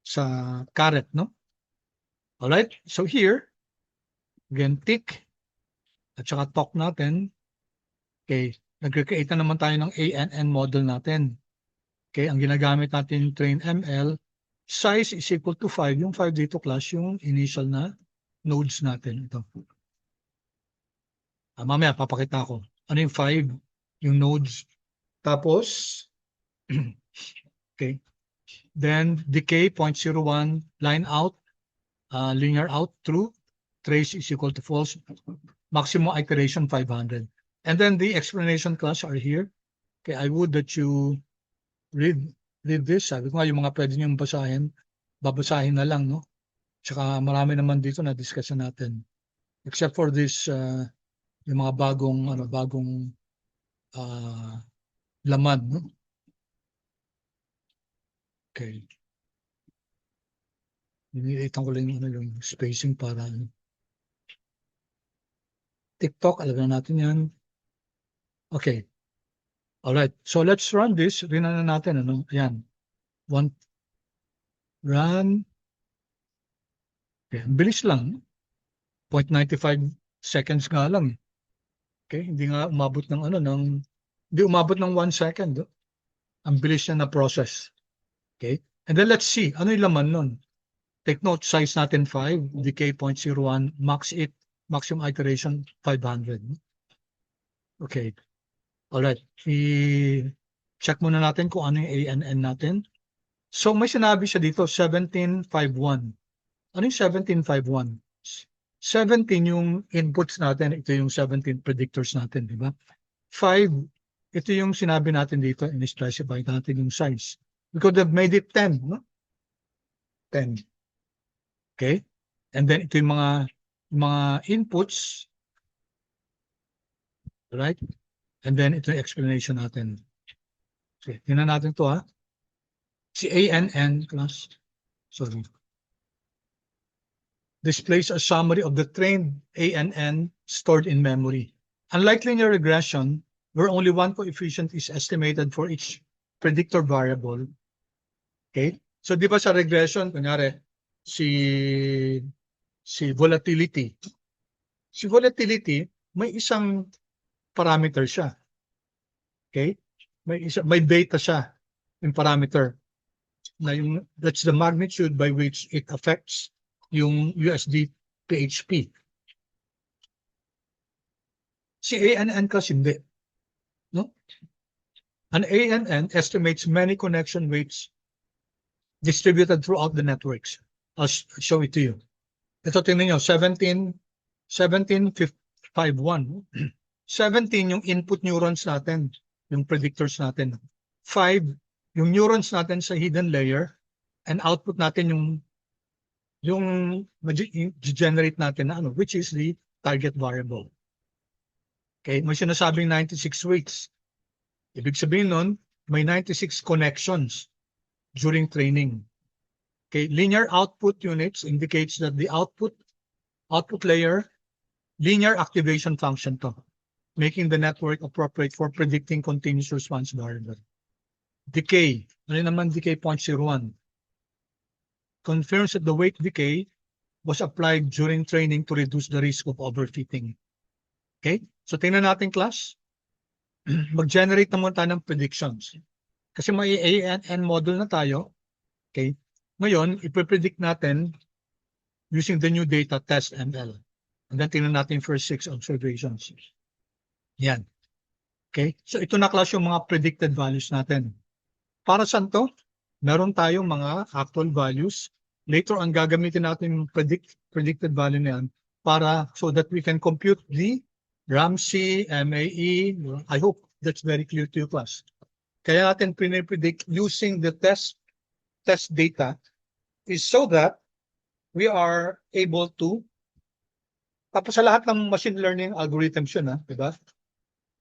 sa caret, no? Alright, so here, again, tick, at saka talk natin. Okay, nag-create na naman tayo ng ANN model natin. Okay, ang ginagamit natin train ML, size is equal to 5. Yung 5 dito class, yung initial na nodes natin. Ito. Mamaya, papakita ko. Ano yung 5? Yung nodes. Tapos, okay. Then, decay 0.01, line out, linear out, true. Trace is equal to false. Maximum iteration 500. And then the explanation class are here. Okay, I would that you read this. Sabi ko nga, yung mga pwede niyong babasahin na lang, no? Tsaka marami naman dito na discussion natin. Except for this, yung mga bagong laman, no? Okay. Niliitan ko lang yung spacing para TikTok, alam na natin yan. Okay. Alright. So let's run this. Rinan na natin, ano? Ayan. Run. Okay. Bilis lang. 0.95 seconds nga lang. Okay. Hindi nga umabot ng hindi umabot ng 1 second. Ang bilis niya na process. Okay. And then let's see. Ano yung laman nun? Take note, size natin 5, decay 0.01, max 8, maximum iteration 500. Okay. Alright. I-check muna natin kung ano yung ANN natin. So may sinabi siya dito, 1751. Ano yung 1751? 17 yung inputs natin, ito yung 17 predictors natin, di ba? 5, ito yung sinabi natin dito, in-specify natin yung size. We could have made it 10, no? 10. Okay? And then ito yung mga inputs, right? And then ito yung explanation natin. Okay, tingnan natin to ha. Si ANN class, sorry, displays a summary of the trained ANN stored in memory. Unlike linear regression, where only one coefficient is estimated for each predictor variable. Okay? So di ba sa regression, kunyari, si volatility. Si volatility, may isang parameter siya. Okay? May beta siya, yung parameter. That's the magnitude by which it affects yung USD PHP. Si ANN kasi hindi. No? An ANN estimates many connection weights distributed throughout the networks. I'll show it to you. Ito tingnan nyo, 1751. 17 yung input neurons natin, yung predictors natin. 5, yung neurons natin sa hidden layer, and output natin yung generate natin na ano, which is the target variable. Okay, may sinasabing 96 weights. Ibig sabihin nun, may 96 connections during training. Okay, linear output units indicates that the output layer, linear activation function to, making the network appropriate for predicting continuous response variable. Decay, ano naman decay 0.01? Confirms that the weight decay was applied during training to reduce the risk of overfitting. Okay? So tingnan natin class. Mag-generate naman tayo ng predictions. Kasi may ANN model na tayo. Okay? Ngayon, ipipredict natin using the new data test ML. And then tingnan natin first 6 observations. Yan. Okay? So ito na class yung mga predicted values natin. Para saan to? Meron tayong mga actual values. Later on, gagamitin natin yung predicted value na yan para so that we can compute the Ramsey, MAE. I hope that's very clear to you, class. Kaya natin predict using the test data is so that we are able to, tapos sa lahat ng machine learning algorithms yun, diba?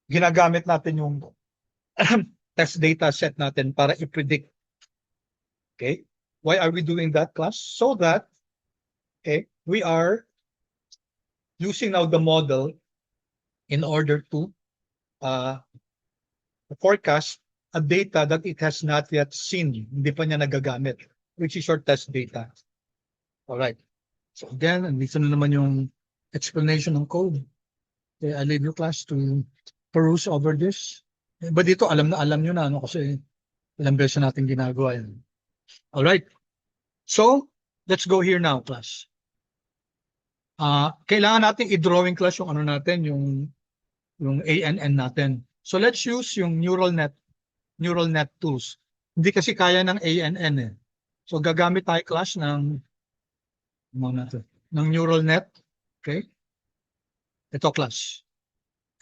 Ginagamit natin yung test data set natin para i-predict. Okay? Why are we doing that, class? So that, okay, we are using now the model in order to forecast a data that it has not yet seen. Hindi pa niya nagagamit, which is your test data. All right. So again, andito na naman yung explanation ng code. Okay, I leave you, class, to peruse over this. But dito, alam nyo na, kasi ilang beses natin ginagawa yan. All right. So, let's go here now, class. Kailangan natin i-drawing, class, yung ano natin, yung ANN natin. So, let's use yung neural net tools. Hindi kasi kaya ng ANN eh. So, gagamit tayo, class, ng neural net. Okay? Ito, class.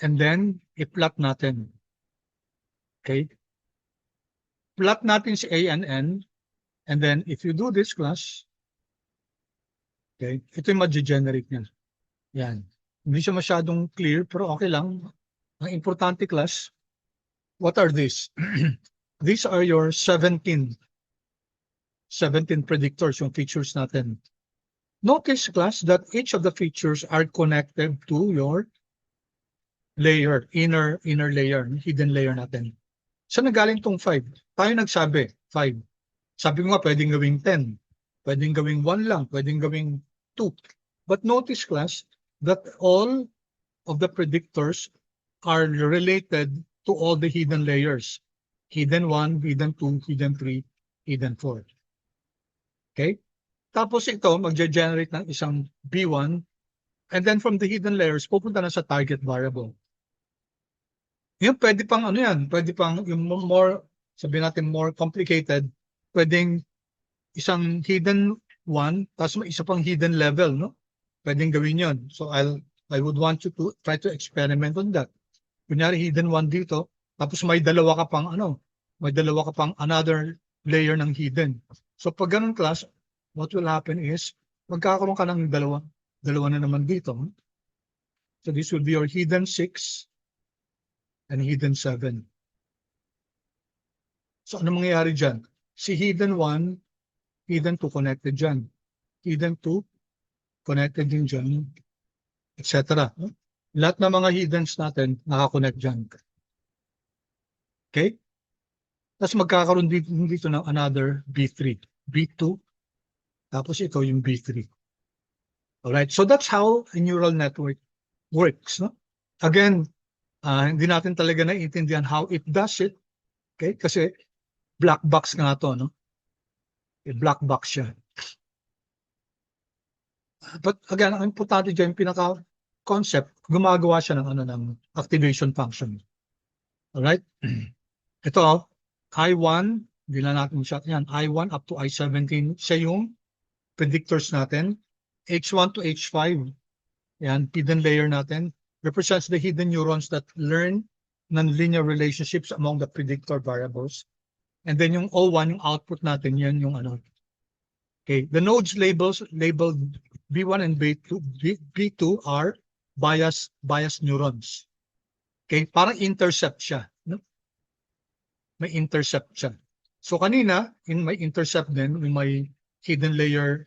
And then, i-plot natin. Okay? Plot natin si ANN. And then, if you do this, class, okay, ito yung mag-generate niya. Yan. Hindi siya masyadong clear, pero okay lang. Ang importante, class, what are these? These are your 17 predictors, yung features natin. Notice, class, that each of the features are connected to your layer, inner layer, hidden layer natin. Saan nagaling tong 5? Tayo nagsabi, 5. Sabi ko nga, pwedeng gawing 10. Pwedeng gawing 1 lang. Pwedeng gawing 2. But notice, class, that all of the predictors are related to all the hidden layers. Hidden 1, hidden 2, hidden 3, hidden 4. Okay? Tapos ito, magge-generate ng isang B1. And then from the hidden layers, pupunta na sa target variable. Yung pwede pang ano yan, pwede pang yung more, sabihin natin more complicated, pwedeng isang hidden 1, tapos may isa pang hidden level, no? Pwedeng gawin yon. So I would want you to try to experiment on that. Kunyari hidden 1 dito, tapos may dalawa ka pang another layer ng hidden. So pag ganun class, what will happen is magkakaroon ka ng dalawa na naman dito. So this will be your hidden 6 and hidden 7. So ano mangyayari dyan? Si hidden 1, hidden 2 connected dyan. Hidden 2 connected din dyan, etc. Lahat ng mga hiddens natin nakakonect dyan. Okay? Tapos magkakaroon dito ng another B3. B2, tapos ito yung B3. Alright, so that's how a neural network works. No? Again, hindi natin talaga naiintindihan how it does it. Okay? Kasi black box nga to, no? Black box siya. But again, ang importante dyan, pinaka-concept, gumagawa siya ng activation function. Alright? Ito, I1, hindi na natin shot yan. I1 up to I17, siya yung predictors natin. H1 to H5, yan, hidden layer natin, represents the hidden neurons that learn nonlinear relationships among the predictor variables. And then yung O1, yung output natin, yan yung ano. Okay, the nodes labeled B1 and B2 are bias neurons. Okay, parang intercept siya. No? May intercept siya. So kanina, may intercept din, may hidden layer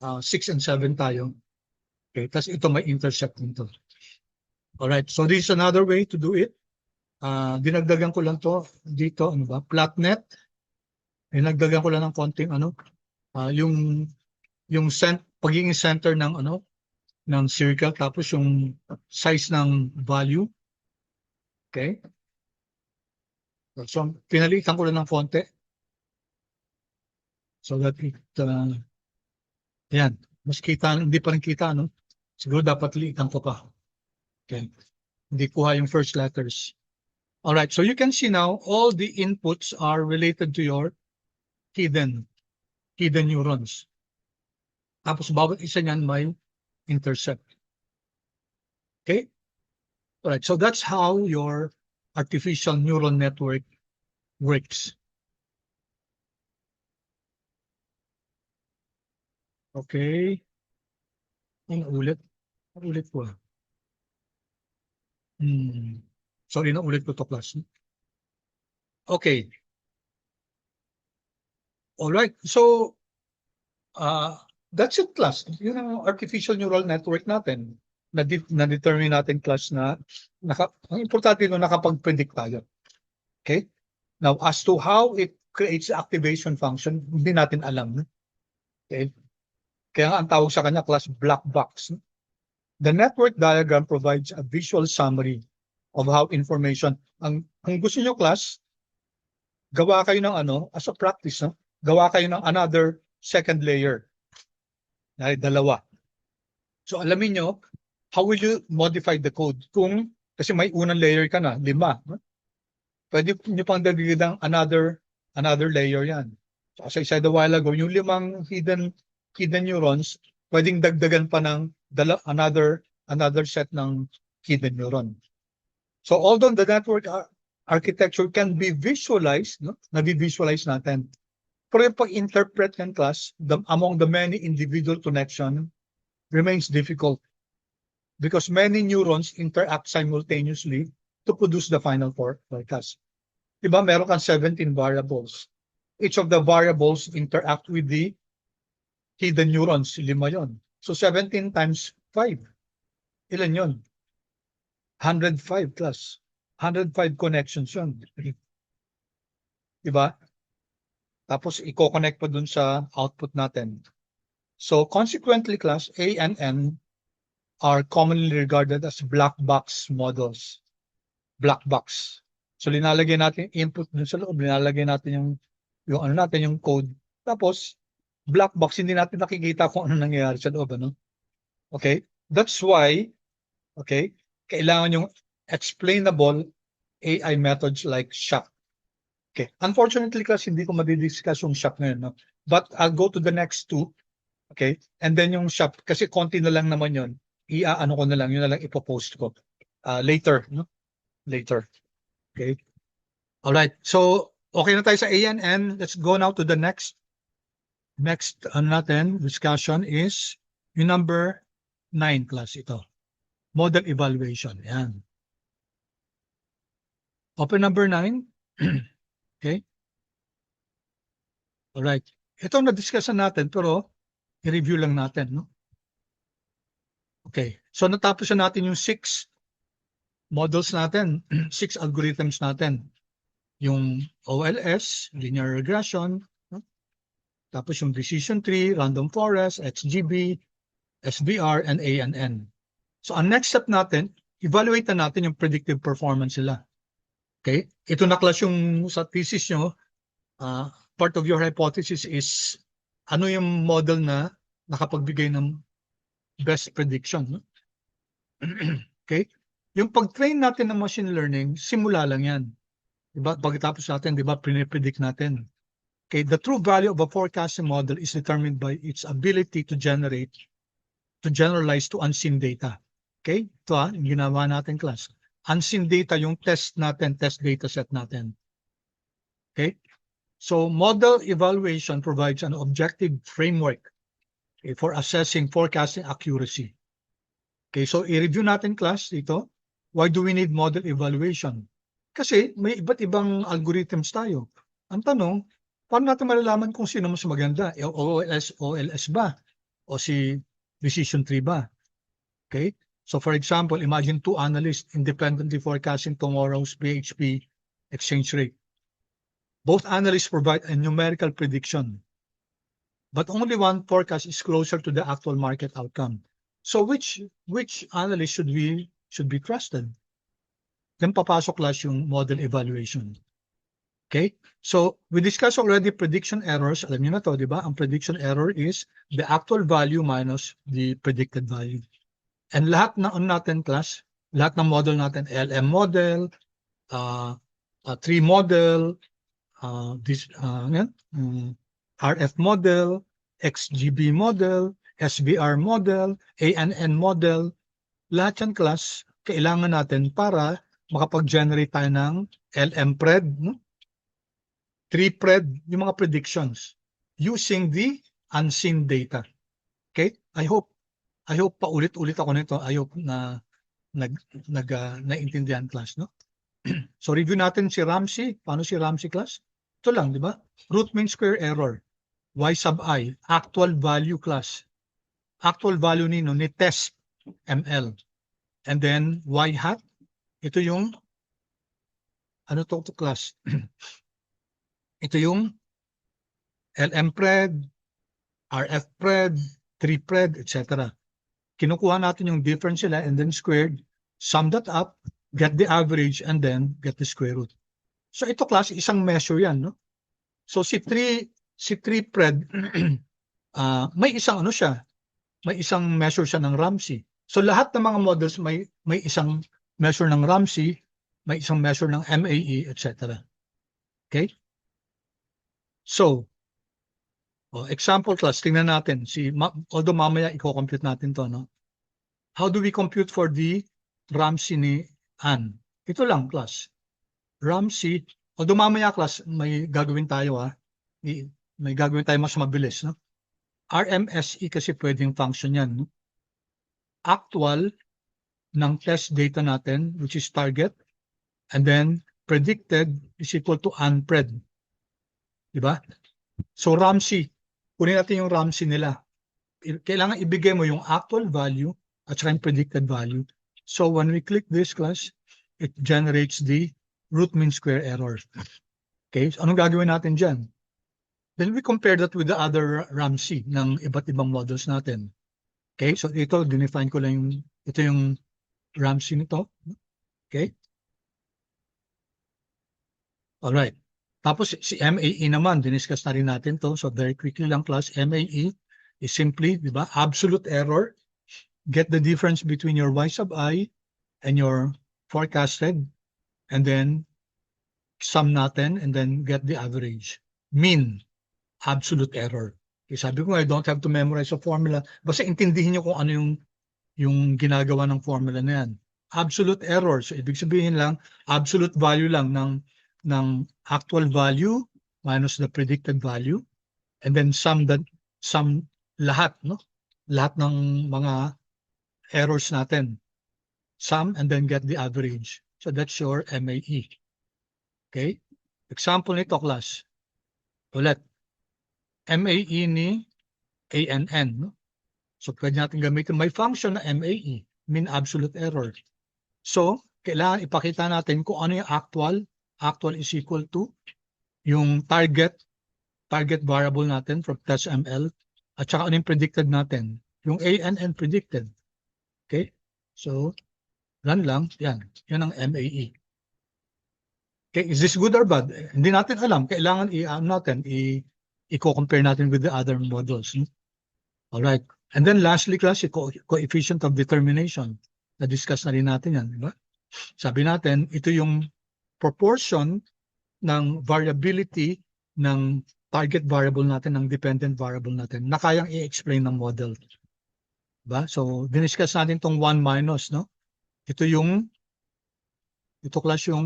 6 and 7 tayo. Okay, tapos ito may intercept nito. Alright, so this is another way to do it. Dinagdagan ko lang to dito, ano ba? Plotnet. Dinagdagan ko lang ng konting yung pagiging center ng circle, tapos yung size ng value. Okay? So, pinalitan ko lang ng konti. So that it, yan, mas kita, hindi pa rin kita, no? Siguro dapat liitan ko pa. Okay. Hindi kuha yung first letters. Alright, so you can see now, all the inputs are related to your hidden neurons. Tapos bawat isa niyan may intercept. Okay? Alright, so that's how your artificial neural network works. Okay. Ulit ko. Sorry, naulit ko to class. Okay. Alright, so that's it class. Yun ang artificial neural network natin. Na-determine natin class na ang importante no, nakapag-predict tayo. Okay? Now, as to how it creates activation function, hindi natin alam. Okay? Kaya nga ang tawag sa kanya class black box. The network diagram provides a visual summary of how information. Ang gusto nyo class, gawa kayo ng as a practice, no? Gawa kayo ng another second layer. Dalawa. So alamin nyo, how will you modify the code? Kasi may unang layer ka na, 5. No? Pwede nyo pang dagdagan another layer yan. So as I said a while ago, yung 5 hidden neurons, pwedeng dagdagan pa ng another set ng hidden neuron. So although the network architecture can be visualized, no? Nabi-visualize natin. Pero yung pag-interpret ng class among the many individual connection remains difficult because many neurons interact simultaneously to produce the final forecast. Diba, meron kang 17 variables. Each of the variables interact with the hidden neurons, 5 yon. So 17 times 5. Ilan yon? 105 class. 105 connections yon. Diba? Tapos i-connect pa dun sa output natin. So consequently class, A and N are commonly regarded as black box models. Black box. So linalagay natin input dun sa loob, linalagay natin yung code. Tapos black box, hindi natin nakikita kung ano nangyayari sa loob, ano? Okay? That's why, okay, kailangan yung explainable AI methods like SHAP. Okay. Unfortunately, kasi hindi ko madidiscuss yung SHAP ngayon, no? But I'll go to the next two. Okay? And then yung shop, kasi konti na lang naman yun, ano ko na lang, yun na lang ipopost ko. Later, no? Later. Okay? Alright. So, okay na tayo sa ANN. Let's go now to the next natin, discussion is yung number 9 class ito. Model evaluation. Yan. Open number 9. Okay? Alright. Ito na-discussan natin pero i-review lang natin, no? Okay. So natapos na natin yung 6 models natin, 6 algorithms natin. Yung OLS, linear regression, no? Tapos yung decision tree, random forest, XGB, SBR, and ANN. So ang next step natin, evaluate na natin yung predictive performance nila. Okay? Ito na class yung sa thesis nyo, part of your hypothesis is ano yung model na nakapagbigay ng best prediction. No? Okay? Yung pag-train natin ng machine learning, simula lang yan. Diba? Pagkatapos natin, diba, predict natin. Okay, the true value of a forecasting model is determined by its ability to generalize to unseen data. Okay? Ito yung ginawa natin class. Unseen data yung test data set natin. Okay? So model evaluation provides an objective framework, okay, for assessing forecasting accuracy. Okay, so i-review natin class dito. Why do we need model evaluation? Kasi may iba't ibang algorithms tayo. Ang tanong, paano natin malalaman kung sino mas maganda? OLS ba? O si decision tree ba? Okay? So for example, imagine 2 analysts independently forecasting tomorrow's BHP exchange rate. Both analysts provide a numerical prediction, but only one forecast is closer to the actual market outcome. So which analyst should be trusted? Then papasok class yung model evaluation. Okay? So we discussed already prediction errors. Alam niyo na to, di ba? Ang prediction error is the actual value minus the predicted value. And lahat na natin class, lahat ng model natin, LM model, tree model, RF model, XGB model, SBR model, ANN model, lahat yan class, kailangan natin para makapag-generate tayo ng LM-pred, no? Tree-pred, yung mga predictions using the unseen data. Okay? I hope paulit-ulit ako nito. I hope na naintindihan class, no? So review natin si Ramsey. Paano si Ramsey class? Ito lang, di ba? Root mean square error. Y sub I, actual value class. Actual value ni test ML. And then Y hat, ito yung ano to class? Ito yung LM-pred, RF-pred, tree-pred, etc. Kinukuha natin yung difference nila and then squared, sum that up, get the average, and then get the square root. So ito class, isang measure yan, no? So si tree-pred, may isang ano siya, may isang measure siya ng Ramsey. So lahat ng mga models may isang measure ng Ramsey, may isang measure ng MAE, etc. Okay? So, example class, tingnan natin. Although mamaya i-compute natin to, no? How do we compute for the Ramsey ni Ann? Ito lang class. Ramsey, although mamaya class, may gagawin tayo may gagawin tayo mas mabilis, no? RMSE kasi pwedeng function yan, no? Actual ng test data natin, which is target, and then predicted is equal to unpred. Diba? So Ramsey, kunin natin yung Ramsey nila. Kailangan ibigay mo yung actual value at saka yung predicted value. So when we click this class, it generates the root mean square error. Okay, so anong gagawin natin dyan? Then we compare that with the other Ramsey ng iba't ibang models natin. Okay, so ito, dinefine ko lang ito yung Ramsey nito. Okay. Alright. Tapos si MAE naman, diniscuss na rin natin to. So very quickly lang class, MAE is simply, di ba, absolute error. Get the difference between your Y sub I and your forecasted, and then sum natin, and then get the average. Mean, absolute error. Sabi ko, I don't have to memorize a formula. Basta intindihin nyo kung ano yung ginagawa ng formula na yan. Absolute error. So, ibig sabihin lang, absolute value lang ng actual value minus the predicted value. And then sum lahat, no? Lahat ng mga errors natin. Sum and then get the average. So, that's your MAE. Okay? Example nito, class. Ulit. MAE ni ANN. No? So, pwede natin gamitin. May function na MAE, mean absolute error. So, kailangan ipakita natin kung ano yung actual. Actual is equal to yung target variable natin from test.ml at saka ano yung predicted natin. Yung ANN predicted. Okay? So, run lang. Yan. Yan ang MAE. Okay, is this good or bad? Hindi natin alam. Kailangan i-compare natin with the other models. All right. And then lastly, class, coefficient of determination. Na-discuss na rin natin yan. Diba? Sabi natin, ito yung proportion ng variability ng target variable natin, ng dependent variable natin, na kayang i-explain ng model. Diba? So, diniscuss natin itong 1 minus, no? Ito class yung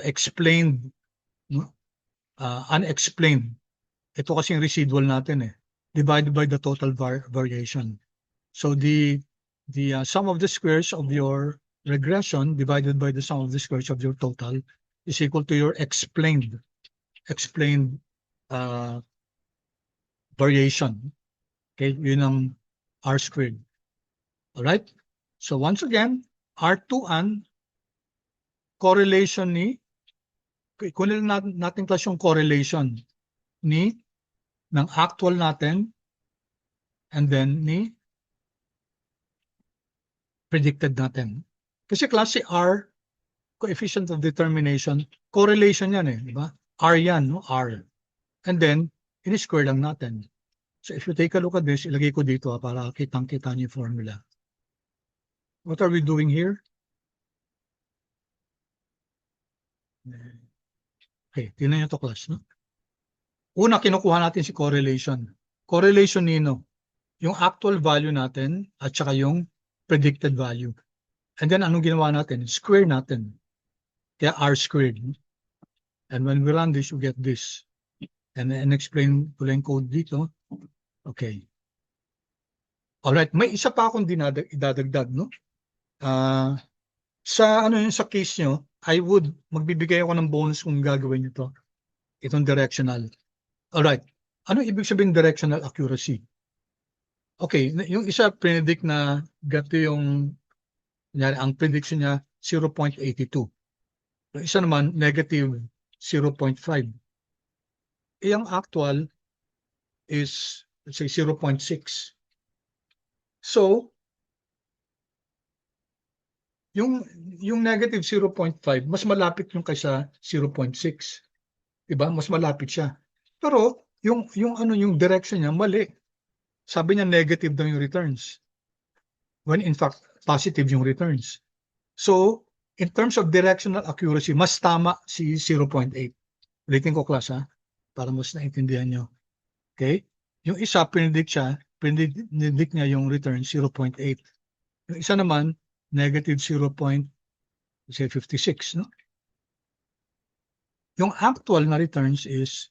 explained, no? Unexplained. Ito kasi yung residual natin divided by the total variation. So the sum of the squares of your regression divided by the sum of the squares of your total is equal to your explained variation. Okay, yun ang R squared. All right? So once again, R2N correlation kunin natin class yung correlation ng actual natin and then predicted natin. Kasi klase R, coefficient of determination, correlation yan di ba? R yan, no? R. And then, in-square lang natin. So if you take a look at this, ilagay ko dito para kitang-kita niyo yung formula. What are we doing here? Okay, tingnan niyo to class, no? Una, kinukuha natin si correlation. Correlation nino? Yung actual value natin at saka yung predicted value. And then, anong ginawa natin? Square natin. Kaya R squared. And when we run this, you get this. And explain ko lang code dito. Okay. Alright, may isa pa akong idadagdag, no? Sa case nyo, magbibigay ako ng bonus kung gagawin nyo to. Itong directional. Alright. Ano ibig sabihin directional accuracy? Okay, yung isa predict na gato yung ang prediction niya 0.82. Yung isa naman negative 0.5. Ang actual is let's say 0.6. So yung negative 0.5 mas malapit yung kaysa 0.6. Diba? Mas malapit siya. Pero yung direction niya mali. Sabi niya negative daw yung returns. When in fact positive yung returns. So in terms of directional accuracy, mas tama si 0.8. Ulitin ko class para mas naintindihan nyo. Okay? Yung isa predict niya yung return 0.8. Yung isa naman negative 0.56, no? Yung actual na returns is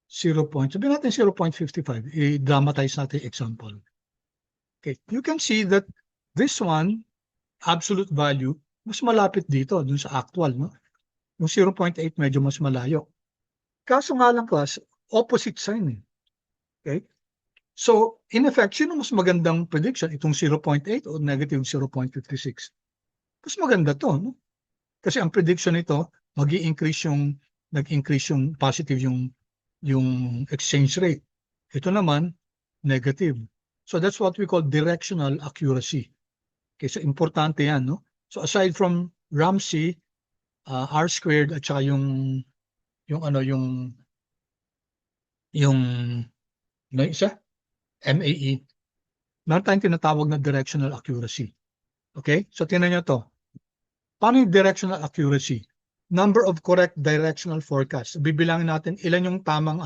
sabihin natin 0.55. I-dramatize natin example. Okay, you can see that this one, absolute value, mas malapit dito, dun sa actual, no? Yung 0.8 medyo mas malayo. Kaso nga lang class, opposite sign Okay? So, in effect, sino mas magandang prediction? Itong 0.8 o negative 0.56? Mas maganda to, no? Kasi ang prediction nito, nag-increase yung positive yung exchange rate. Ito naman, negative. So that's what we call directional accuracy. Okay, so importante yan, no? So aside from Ramsey, R squared at saka yung isa, MAE, meron tayong tinatawag na directional accuracy. Okay? So tingnan nyo to. Paano yung directional accuracy? Number of correct directional forecasts. Bibilangin natin ilan yung tamang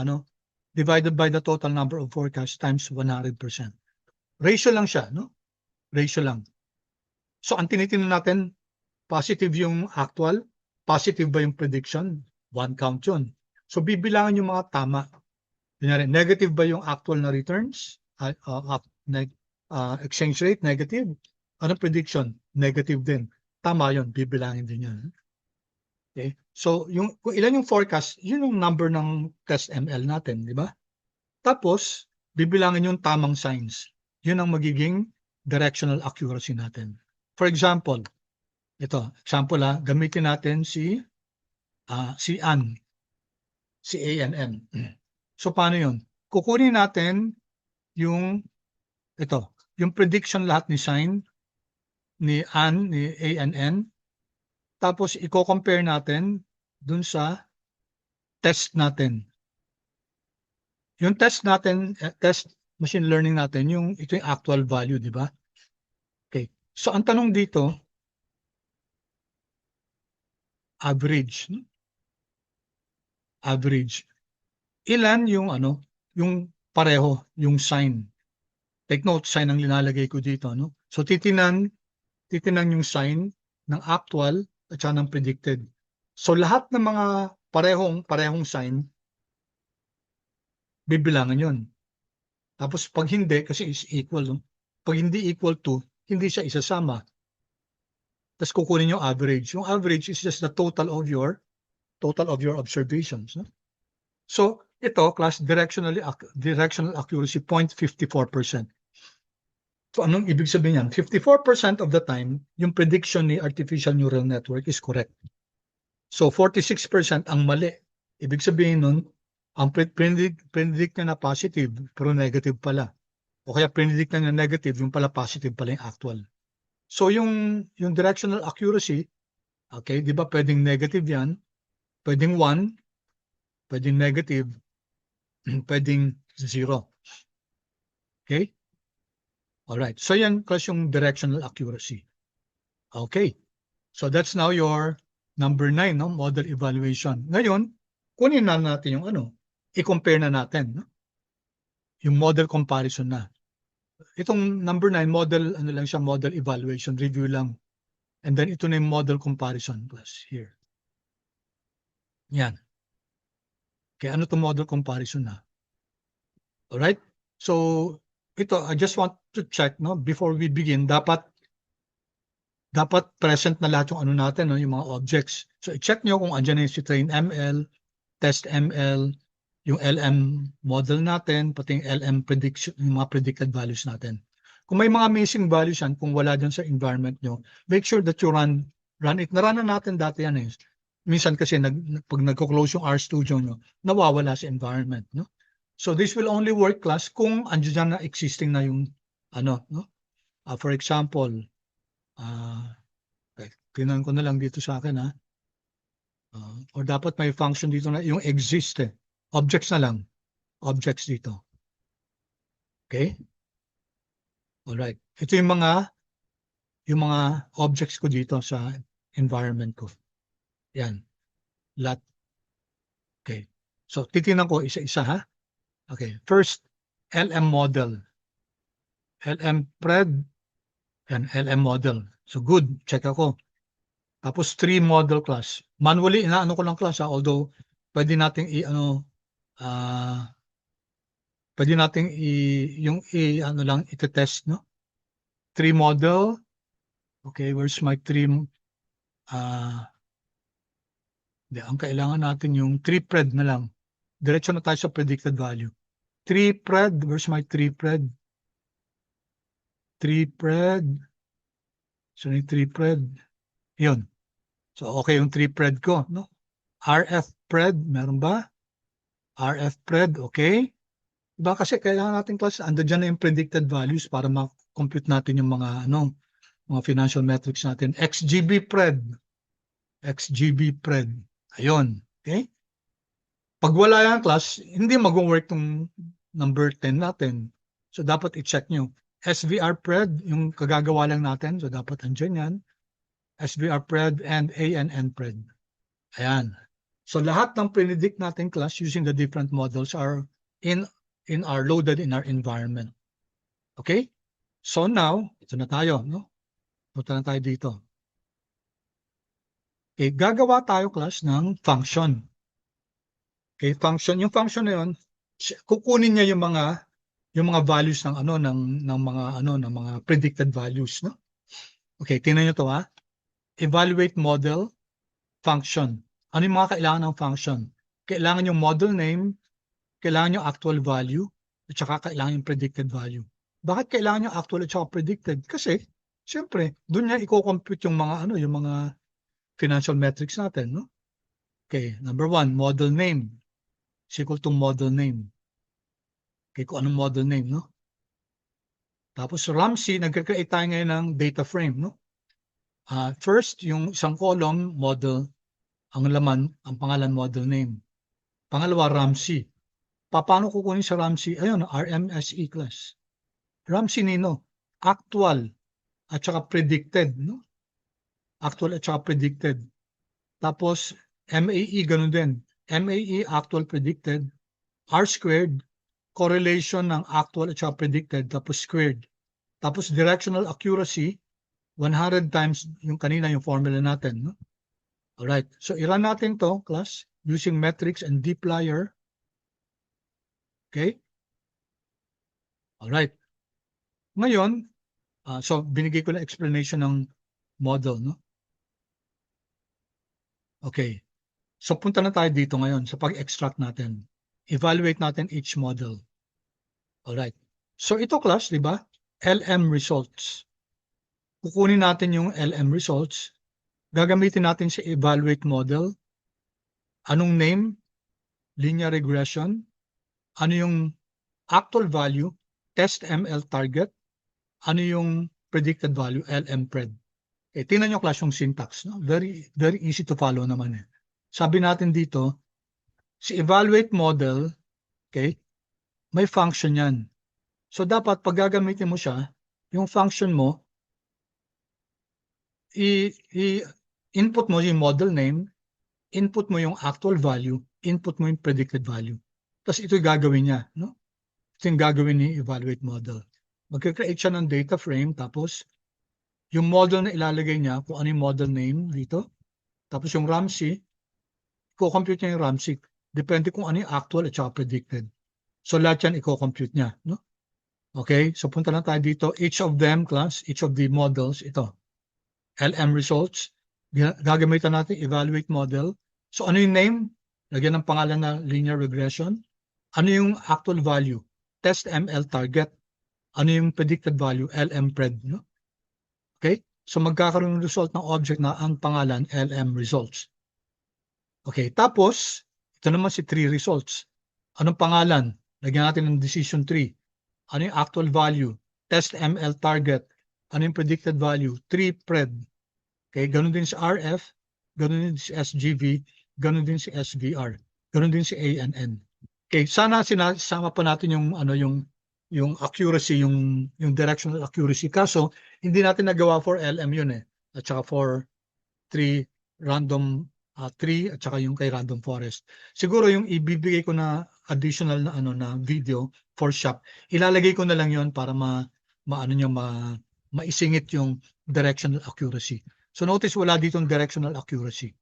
divided by the total number of forecasts times 100%. Ratio lang siya, no? Ratio lang. So, ang tinitingnan natin, positive yung actual, positive ba yung prediction? One count yun. So, bibilangan yung mga tama. Kunyari, negative ba yung actual na returns? Exchange rate, negative. Anong prediction? Negative din. Tama yun, bibilangin din yan. Okay? So, kung ilan yung forecast, yun yung number ng test ML natin, di ba? Tapos, bibilangin yung tamang signs. Yun ang magiging directional accuracy natin. For example, ito, example gamitin natin si Ann, si ANN. So, paano yun? Kukunin natin yung prediction lahat ni sign ni Ann, ni ANN. Tapos, i-compare natin dun sa test natin. Yung test natin, test machine learning natin, ito yung actual value, di ba? Okay. So, ang tanong dito, average. Average. Ilan yung yung pareho, yung sign. Take note, sign ang linalagay ko dito, no? So, titinan yung sign ng actual at saka ng predicted. So, lahat ng mga parehong sign, bibilangan yun. Tapos, pag hindi, kasi is equal, no? Pag hindi equal to, hindi siya isasama. Tapos, kukunin yung average. Yung average is just the total of your observations, no? So, ito, class directional accuracy, 0.54%. So, anong ibig sabihin yan? 54% of the time, yung prediction ni artificial neural network is correct. So, 46% ang mali. Ibig sabihin nun, ang predict na positive, pero negative pala. O kaya predict na negative, yung pala positive pala yung actual. So, yung directional accuracy, okay, di ba pwedeng negative yan, pwedeng 1, pwedeng negative, pwedeng 0. Okay? Alright. So, yan class yung directional accuracy. Okay. So, that's now your number 9, no? Model evaluation. Ngayon, kunin na natin yung i-compare na natin, no? Yung model comparison na. Itong number 9, model, lang siya, model evaluation, review lang. And then, ito na yung model comparison class here. Yan. Okay, ano to model comparison na? Alright? So, ito, I just want to check, no? Before we begin, dapat present na lahat yung natin, no? Yung mga objects. So, i-check nyo kung andyan yung si train ML, test ML, yung LM model natin, pati yung LM prediction, yung mga predicted values natin. Kung may mga missing values yan, kung wala dyan sa environment nyo, make sure that you run it. Naranan natin dati yan eh. Minsan kasi pag nagko-close yung RStudio nyo, nawawala sa environment, no? So this will only work class kung andyan na existing na yung no? For example, tingnan ko na lang dito sa akin or dapat may function dito na yung exist objects na lang. Objects dito. Okay? Alright. Ito yung mga objects ko dito sa environment ko. Yan. Lahat. Okay. So, titingnan ko isa-isa Okay. First, LM model. LM pred and LM model. So, good. Check ako. Tapos, 3 model class. Manually, inaano ko lang class although, pwede nating pwede nating iti-test, no? 3 model. Okay, where's my 3? Ang kailangan natin yung 3 pred na lang. Diretso na tayo sa predicted value. 3 pred, where's my 3 pred? 3 pred. So, yung 3 pred. Yun. So, okay yung 3 pred ko, no? RF pred, meron ba? RF pred, okay. Diba kasi kailangan natin class, andyan na yung predicted values para ma-compute natin yung mga financial metrics natin. XGB pred. XGB pred. Ayun. Okay? Pag wala yan class, hindi mag-work tong number 10 natin. So, dapat i-check nyo. SVR pred, yung kagagawa lang natin. So, dapat andyan yan. SVR pred and ANN pred. Ayan. So, lahat ng predict natin class using the different models are in loaded in our environment. Okay? So now, ito na tayo, no? Punta na tayo dito. Okay, gagawa tayo class ng function. Okay, function, yung function na yun, kukunin niya yung mga values ng mga predicted values, no? Okay, tingnan niyo to ha. Evaluate model function. Ano yung mga kailangan ng function? Kailangan yung model name, kailangan yung actual value, at saka kailangan yung predicted value. Bakit kailangan yung actual at saka predicted? Kasi, siyempre, doon niya i-compute yung mga financial metrics natin, no? Okay, number 1, model name is equal to model name. Okay, kung anong model name, no? Tapos Ramsey, nag-create tayo ngayon ng data frame, no? First, yung isang column, model, ang laman, ang pangalan, model name. Pangalawa, Ramsey. Paano kukunin sa Ramsey? Ayun, RMSE class. Ramsey nino, actual at saka predicted, no? Actual at saka predicted. Tapos MAE ganun din. MAE actual predicted, R squared, correlation ng actual at saka predicted, tapos squared. Tapos directional accuracy, 100 times yung kanina yung formula natin, no? Alright, so i-run natin to class using metrics and dplyr. Okay? Alright. Ngayon, so binigay ko na explanation ng model, no? Okay. So punta na tayo dito ngayon sa pag-extract natin. Evaluate natin each model. Alright. So ito class, di ba? LM results. Kukunin natin yung LM results. Gagamitin natin sa evaluate model. Anong name? Linear regression. Ano yung actual value? Test ML target. Ano yung predicted value? LM pred. Okay, tingnan nyo class yung syntax. No? Very, very easy to follow naman eh. Sabi natin dito, si evaluate model, okay, may function yan. So dapat pag gagamitin mo siya, yung function mo, input mo yung model name, input mo yung actual value, input mo yung predicted value. Tapos ito yung gagawin niya. No? Ito yung gagawin ni evaluate model. Magkakreate siya ng data frame, tapos yung model na ilalagay niya, kung ano yung model name dito, tapos yung Ramsey, i-compute niya yung Ramsey. Depende kung ano yung actual at saka predicted. So lahat yan i-compute niya. No? Okay, so punta na tayo dito. Each of them class, each of the models, ito. LM results. Gagamitan natin evaluate model. So ano yung name? Lagyan ng pangalan na linear regression. Ano yung actual value? Test ML target. Ano yung predicted value? LM pred. No? Okay, so magkakaroon ng result ng object na ang pangalan LM results. Okay, tapos ito naman si tree results. Anong pangalan? Lagyan natin ng decision tree. Ano yung actual value? Test ML target. Ano yung predicted value? Tree pred. Okay, ganun din si RF, ganun din si SGV, ganun din si SVR, ganun din si ANN. Okay, sana sinasama pa natin yung accuracy, yung directional accuracy. Kaso hindi natin nagawa for LM yun eh. At saka for random tree at saka yung kay random forest. Siguro yung ibibigay ko na additional na video for shop, ilalagay ko na lang yon para maisingit yung directional accuracy. So notice wala ditong directional accuracy.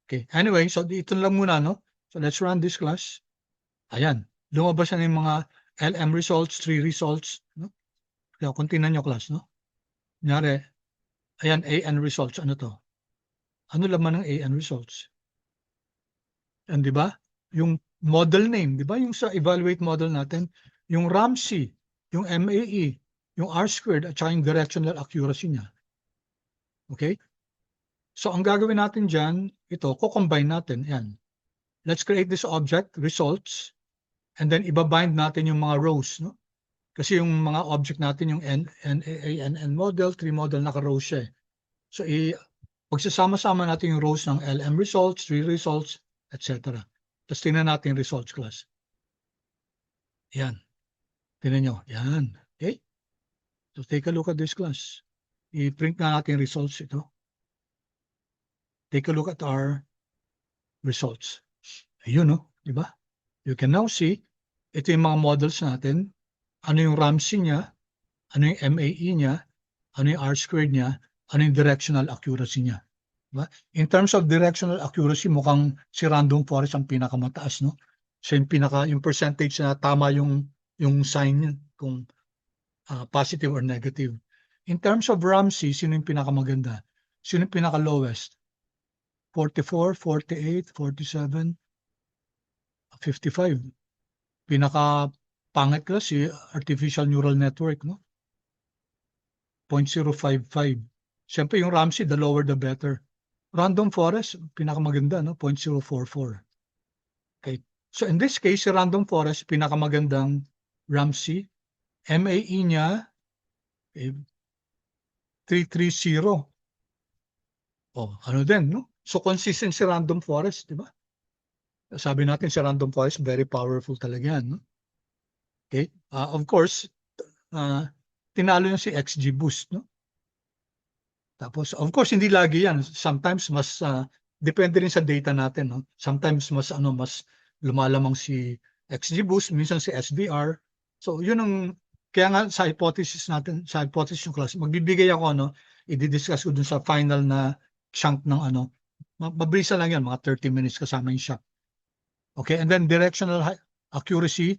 Okay. Anyway, so ito lang muna, no? So let's run this class. Ayan. Lumabas na yung mga LM results, tree results, no? Kaya kung tingnan nyo class, no? Kunyari, ayan, AN results. Ano to? Ano laman ng AN results? And di ba? Yung model name, di ba? Yung sa evaluate model natin, yung Ramsey, yung MAE, yung R squared, at saka yung directional accuracy niya. Okay? So ang gagawin natin dyan, ito, co-combine natin. Yan. Let's create this object, results, and then ibabind natin yung mga rows. No? Kasi yung mga object natin, yung NAN model, tree model, naka-rows siya. So pagsasama-sama natin yung rows ng LM results, tree results, etc. Tapos tingnan natin yung results class. Yan. Tingnan nyo. Yan. Okay? So take a look at this class. I-print na natin yung results ito. Take a look at our results. Ayun, no? Diba? You can now see ito yung mga models natin. Ano yung Ramsey niya, ano yung MAE niya, ano yung R-squared niya, ano yung directional accuracy niya. Diba? In terms of directional accuracy, mukhang si random forest ang pinakamataas, no? So yung percentage na tama yung sign niya, kung positive or negative. In terms of Ramsey, sino yung pinakamaganda? Sino yung pinaka-lowest? 44, 48, 47, 55. Pinaka-pangit ko si artificial neural network, no? 0.055. Siyempre yung Ramsey, the lower the better. Random forest, pinakamaganda, no? 0.044. Okay. So in this case, si random forest, pinakamagandang Ramsey. MAE niya, 330. Oh, ano din, no? So consistent si random forest, di ba? Sabi natin si random forest, very powerful talaga yan, no? Okay. Of course, tinalo yung si XGBoost, no? Tapos, of course, hindi lagi yan. Sometimes mas, depende rin sa data natin, no? Sometimes mas lumalamang si XGBoost, minsan si SVR. So, yun ang, kaya nga sa hypothesis natin, sa hypothesis yung class, magbibigay ako, no? I-discuss ko dun sa final na chunk ng mabilis lang yan, mga 30 minutes kasama yung chunk. Okay, and then directional accuracy,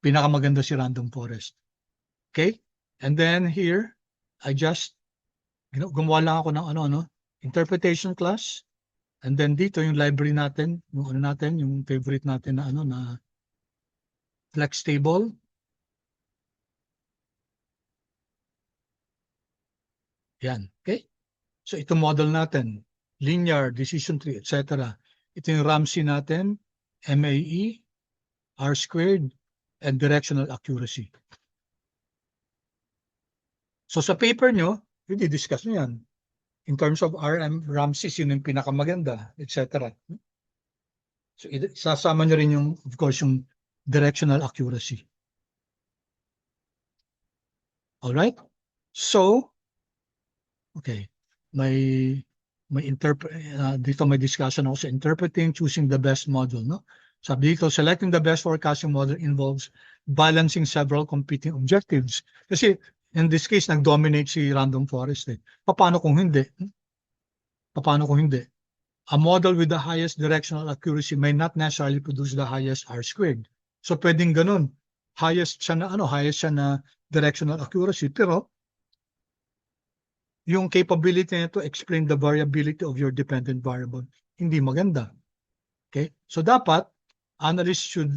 pinakamaganda si random forest. Okay, and then here, I just gumawa lang ako ng interpretation class. And then dito yung library natin, yung favorite natin na flex table. Yan, okay? So ito model natin, linear, decision tree, etc. Ito yung Ramsey natin, MAE, R-squared, and directional accuracy. So sa paper nyo, i-discuss nyo yan. In terms of Ramsey, sino yung pinakamaganda, etc. So sasama nyo rin yung, of course, yung directional accuracy. Alright? So, okay, dito may discussion ako sa interpreting, choosing the best model, no? Sabi dito, selecting the best forecasting model involves balancing several competing objectives. Kasi in this case, nag-dominate si random forest. Paano kung hindi? Paano kung hindi? A model with the highest directional accuracy may not necessarily produce the highest R-squared. So pwedeng ganun. Highest siya na directional accuracy, pero yung capability nito explain the variability of your dependent variable, hindi maganda. Okay? So dapat, analysts should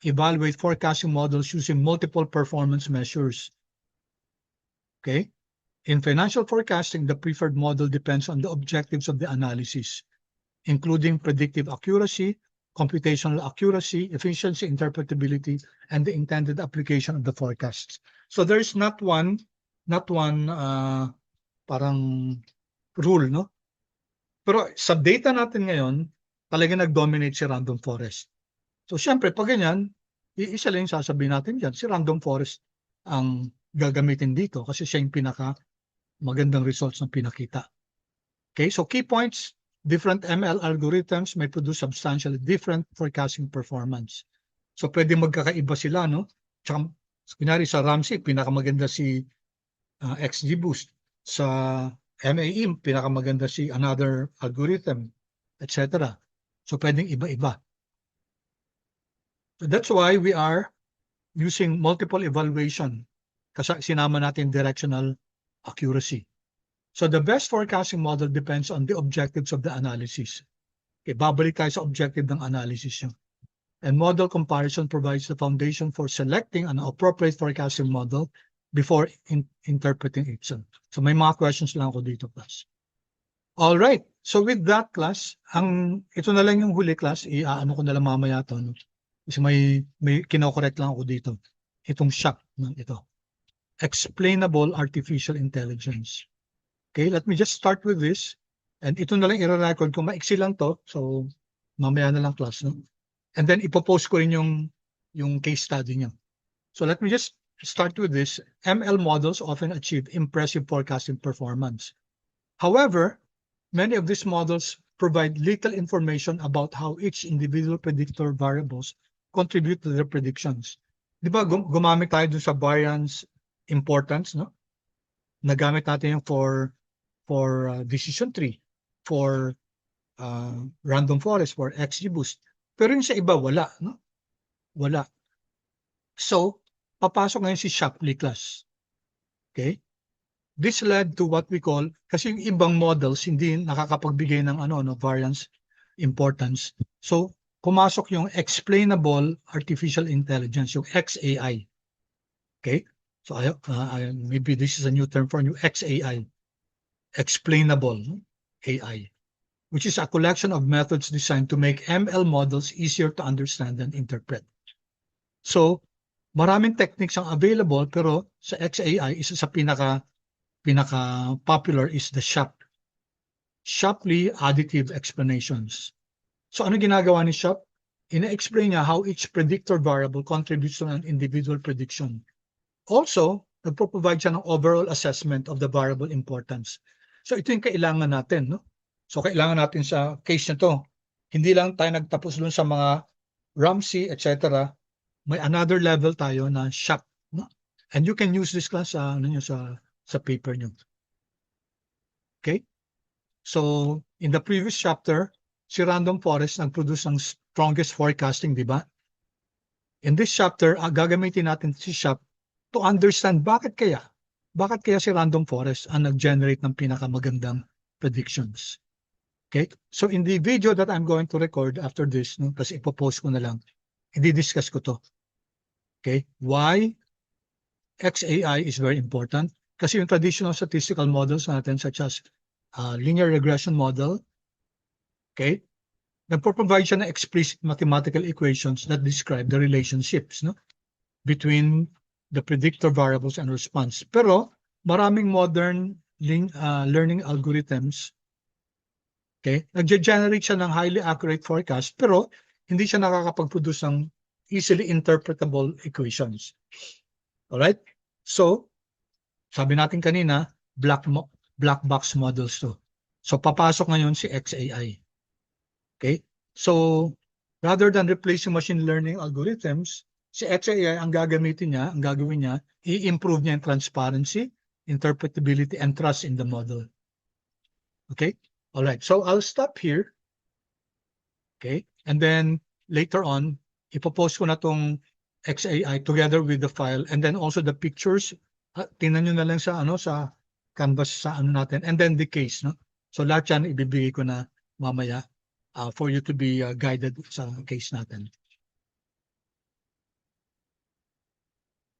evaluate forecasting models using multiple performance measures. Okay? In financial forecasting, the preferred model depends on the objectives of the analysis, including predictive accuracy, computational accuracy, efficiency, interpretability, and the intended application of the forecasts. So there's not one parang rule, no? Pero sa data natin ngayon, talaga nag-dominate si random forest. So syempre, pag ganyan, isa lang yung sasabihin natin dyan, si random forest ang gagamitin dito kasi siya yung magandang results na pinakita. Okay, so key points, different ML algorithms may produce substantially different forecasting performance. So pwede magkakaiba sila, no? Tsaka, kunyari sa Ramsey, pinakamaganda si XGBoost. Sa MAE, pinakamaganda si another algorithm, etc. So pwedeng iba-iba. So that's why we are using multiple evaluation kasi sinama natin directional accuracy. So the best forecasting model depends on the objectives of the analysis. Okay, babalik tayo sa objective ng analysis nyo. And model comparison provides the foundation for selecting an appropriate forecasting model before interpreting it. So may mga questions lang ako dito, class. All right. So with that, class, ito na lang yung huli, class. Iaano ko na lang mamaya to. No? Kasi may kinokorrect lang ako dito. Itong shock. No? Ito. Explainable artificial intelligence. Okay, let me just start with this. And ito na lang i-record ko. Maiksi lang to. So mamaya na lang, class. No? And then ipopost ko rin yung case study niya. So let me just start with this. ML models often achieve impressive forecasting performance. However, many of these models provide little information about how each individual predictor variables contribute to their predictions. di ba gumamit tayo dun sa variance importance, no? Nagamit natin yung for decision tree, for random forest, for XGBoost. Pero yung sa iba, wala, no? Wala. So, papasok ngayon si Shapley class. Okay? This led to what we call, kasi yung ibang models hindi nakakapagbigay ng variance importance. So, pumasok yung explainable artificial intelligence, yung XAI. Okay? So, maybe this is a new term for you, XAI. Explainable AI, which is a collection of methods designed to make ML models easier to understand and interpret. So, maraming techniques ang available, pero sa XAI, isa sa pinaka popular is the Shapley additive explanations. So ano ginagawa ni Shap? Ina-explain niya how each predictor variable contributes to an individual prediction. Also, nagpo-provide siya ng overall assessment of the variable importance. So ito yung kailangan natin, no? So kailangan natin sa case nito, hindi lang tayo nagtapos dun sa mga Ramsey, etc. May another level tayo na Shap, no? And you can use this class sa paper nyo. Okay? So, in the previous chapter, si Random Forest nag-produce ng strongest forecasting, di ba? In this chapter, gagamitin natin si Shap to understand bakit kaya si Random Forest ang nag-generate ng pinakamagandang predictions. Okay? So, in the video that I'm going to record after this, no, kasi ipopost ko na lang, i-discuss ko to. Okay? Why XAI is very important? Kasi yung traditional statistical models natin such as linear regression model, okay, nagpo-provide siya ng explicit mathematical equations that describe the relationships, no, between the predictor variables and response. Pero maraming modern learning algorithms, okay, nag-generate siya ng highly accurate forecast, pero hindi siya nakakapag-produce ng easily interpretable equations. Alright? So, sabi natin kanina, black box models to. So, papasok ngayon si XAI. Okay? So, rather than replacing machine learning algorithms, si XAI ang gagawin niya, i-improve niya yung transparency, interpretability, and trust in the model. Okay? Alright. So, I'll stop here. Okay? And then, later on, ipopost ko na tong XAI together with the file and then also the pictures. Tingnan nyo na lang sa canvas sa natin, and then the case, no? So lahat yan ibibigay ko na mamaya for you to be guided sa case natin.